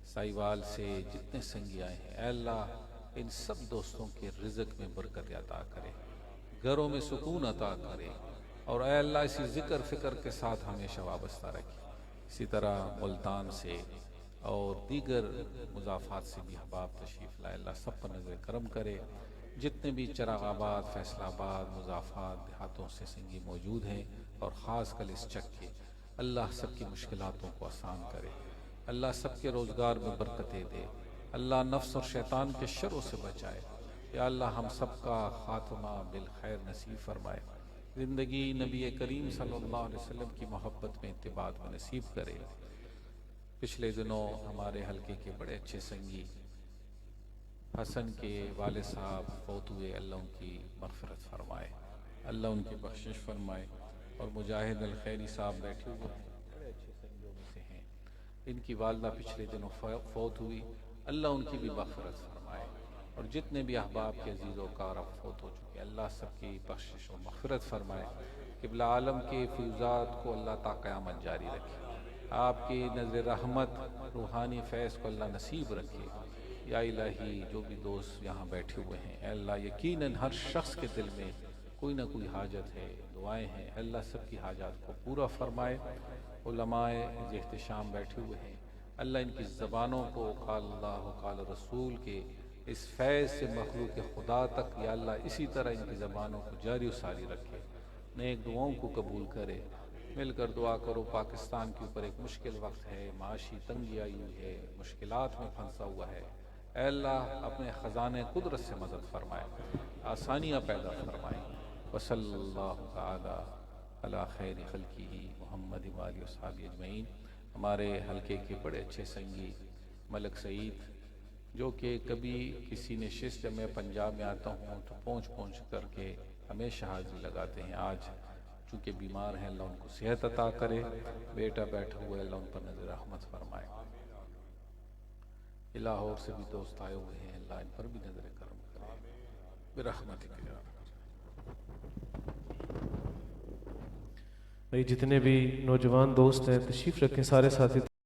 साहिवाल से जितने संगी आए हैं, ऐ अल्लाह इन सब दोस्तों के रिज़्क़ में बरकत अता करे, घरों में सुकून अता करे, और ऐ अल्लाह इसी ज़िक्र फ़िक्र के साथ हमेशा वाबस्ता रखे। इसी तरह मुल्तान से और दीगर मुज़ाफ़ात से भी अहबाब तशरीफ़ लाए। अल्लाह सब पर नज़र करम करे। जितने भी चिरागाबाद, फैसलाबाद, मुज़ाफ़ात देहातों से संगी मौजूद हैं, और ख़ास कर इस चक के, अल्लाह सबकी मुश्किलातों को आसान करे। अल्लाह सबके रोज़गार में बरकतें दे। अल्लाह नफ्स और शैतान के शरों से बचाए। या अल्लाह हम सबका ख़ात्मा बिल खैर नसीब फरमाए। ज़िंदगी नबी करीम सल्लल्लाहु अलैहि वसल्लम की मोहब्बत में इत्तिबाअत में नसीब करे। पिछले दिनों हमारे हलके के बड़े अच्छे संगी हसन के वाले साहब फौत हुए। अल्लाह उनकी मग़फ़िरत फरमाए, अल्लाह उनकी बख्शिश फरमाए। और मुजाहिद अल खैरी साहब बैठे हुए हैं, बड़े अच्छे संगियों में से हैं। इनकी वालदा पिछले दिनों फौत हुई। अल्लाह उनकी भी मग़फ़िरत फरमाए। और जितने भी अहबाब के अजीज़ व कारब फौत हो चुके, अल्लाह सबकी बख्शिश और मग़फ़िरत फरमाए। क़िबला आलम के फ़िज़ात को अल्लाह ता क़यामत जारी रखे, आपकी नज़र रहमत रूहानी फैज़ को अल्लाह नसीब रखे। या इलाही जो भी दोस्त यहाँ बैठे हुए हैं अल्लाह, यकीनन हर शख्स के दिल में कोई ना कोई हाजत है, दुआएं हैं, अल्लाह सबकी हाजात को पूरा फरमाए। उलमाए एहतशाम बैठे हुए हैं, अल्लाह इनकी ज़बानों को क़ाल अल्लाह क़ाल रसूल के इस फैज़ से मखलूक खुदा तक या अल्लाह इसी तरह इनकी ज़बानों को जारी सारी रखे, नेक दुआओं को कबूल करे। मिलकर दुआ करो, पाकिस्तान के ऊपर एक मुश्किल वक्त है, माशी तंगी आई हुई है, मुश्किलात में फंसा हुआ है। ऐ अल्लाह अपने ख़ज़ाने कुदरत से मदद फरमाए, आसानियाँ पैदा फरमाए। वसल्लल्लाहु तआला अला खैरि खल्क़िही मुहम्मद व आलिहि वस्हबिही अजमईन। हमारे हलके के बड़े अच्छे संगी मलक सईद, जो कि कभी किसी नशिस्त जब मैं पंजाब में आता हूँ तो पहुँच करके हमेशा हाजिरी लगाते हैं। आज चूँकि बीमार हैं, अल्लाह उनको सेहत अता करे। बेटा बैठा हुआ है, अल्लाह उन पर नज़र रहमत फरमाए। लाहौर से भी दोस्त आए हुए हैं, अल्लाह इन पर भी नज़र करम करे बिरहमतिक या भाई जितने भी नौजवान दोस्त हैं तशरीफ़ रखें, सारे साथी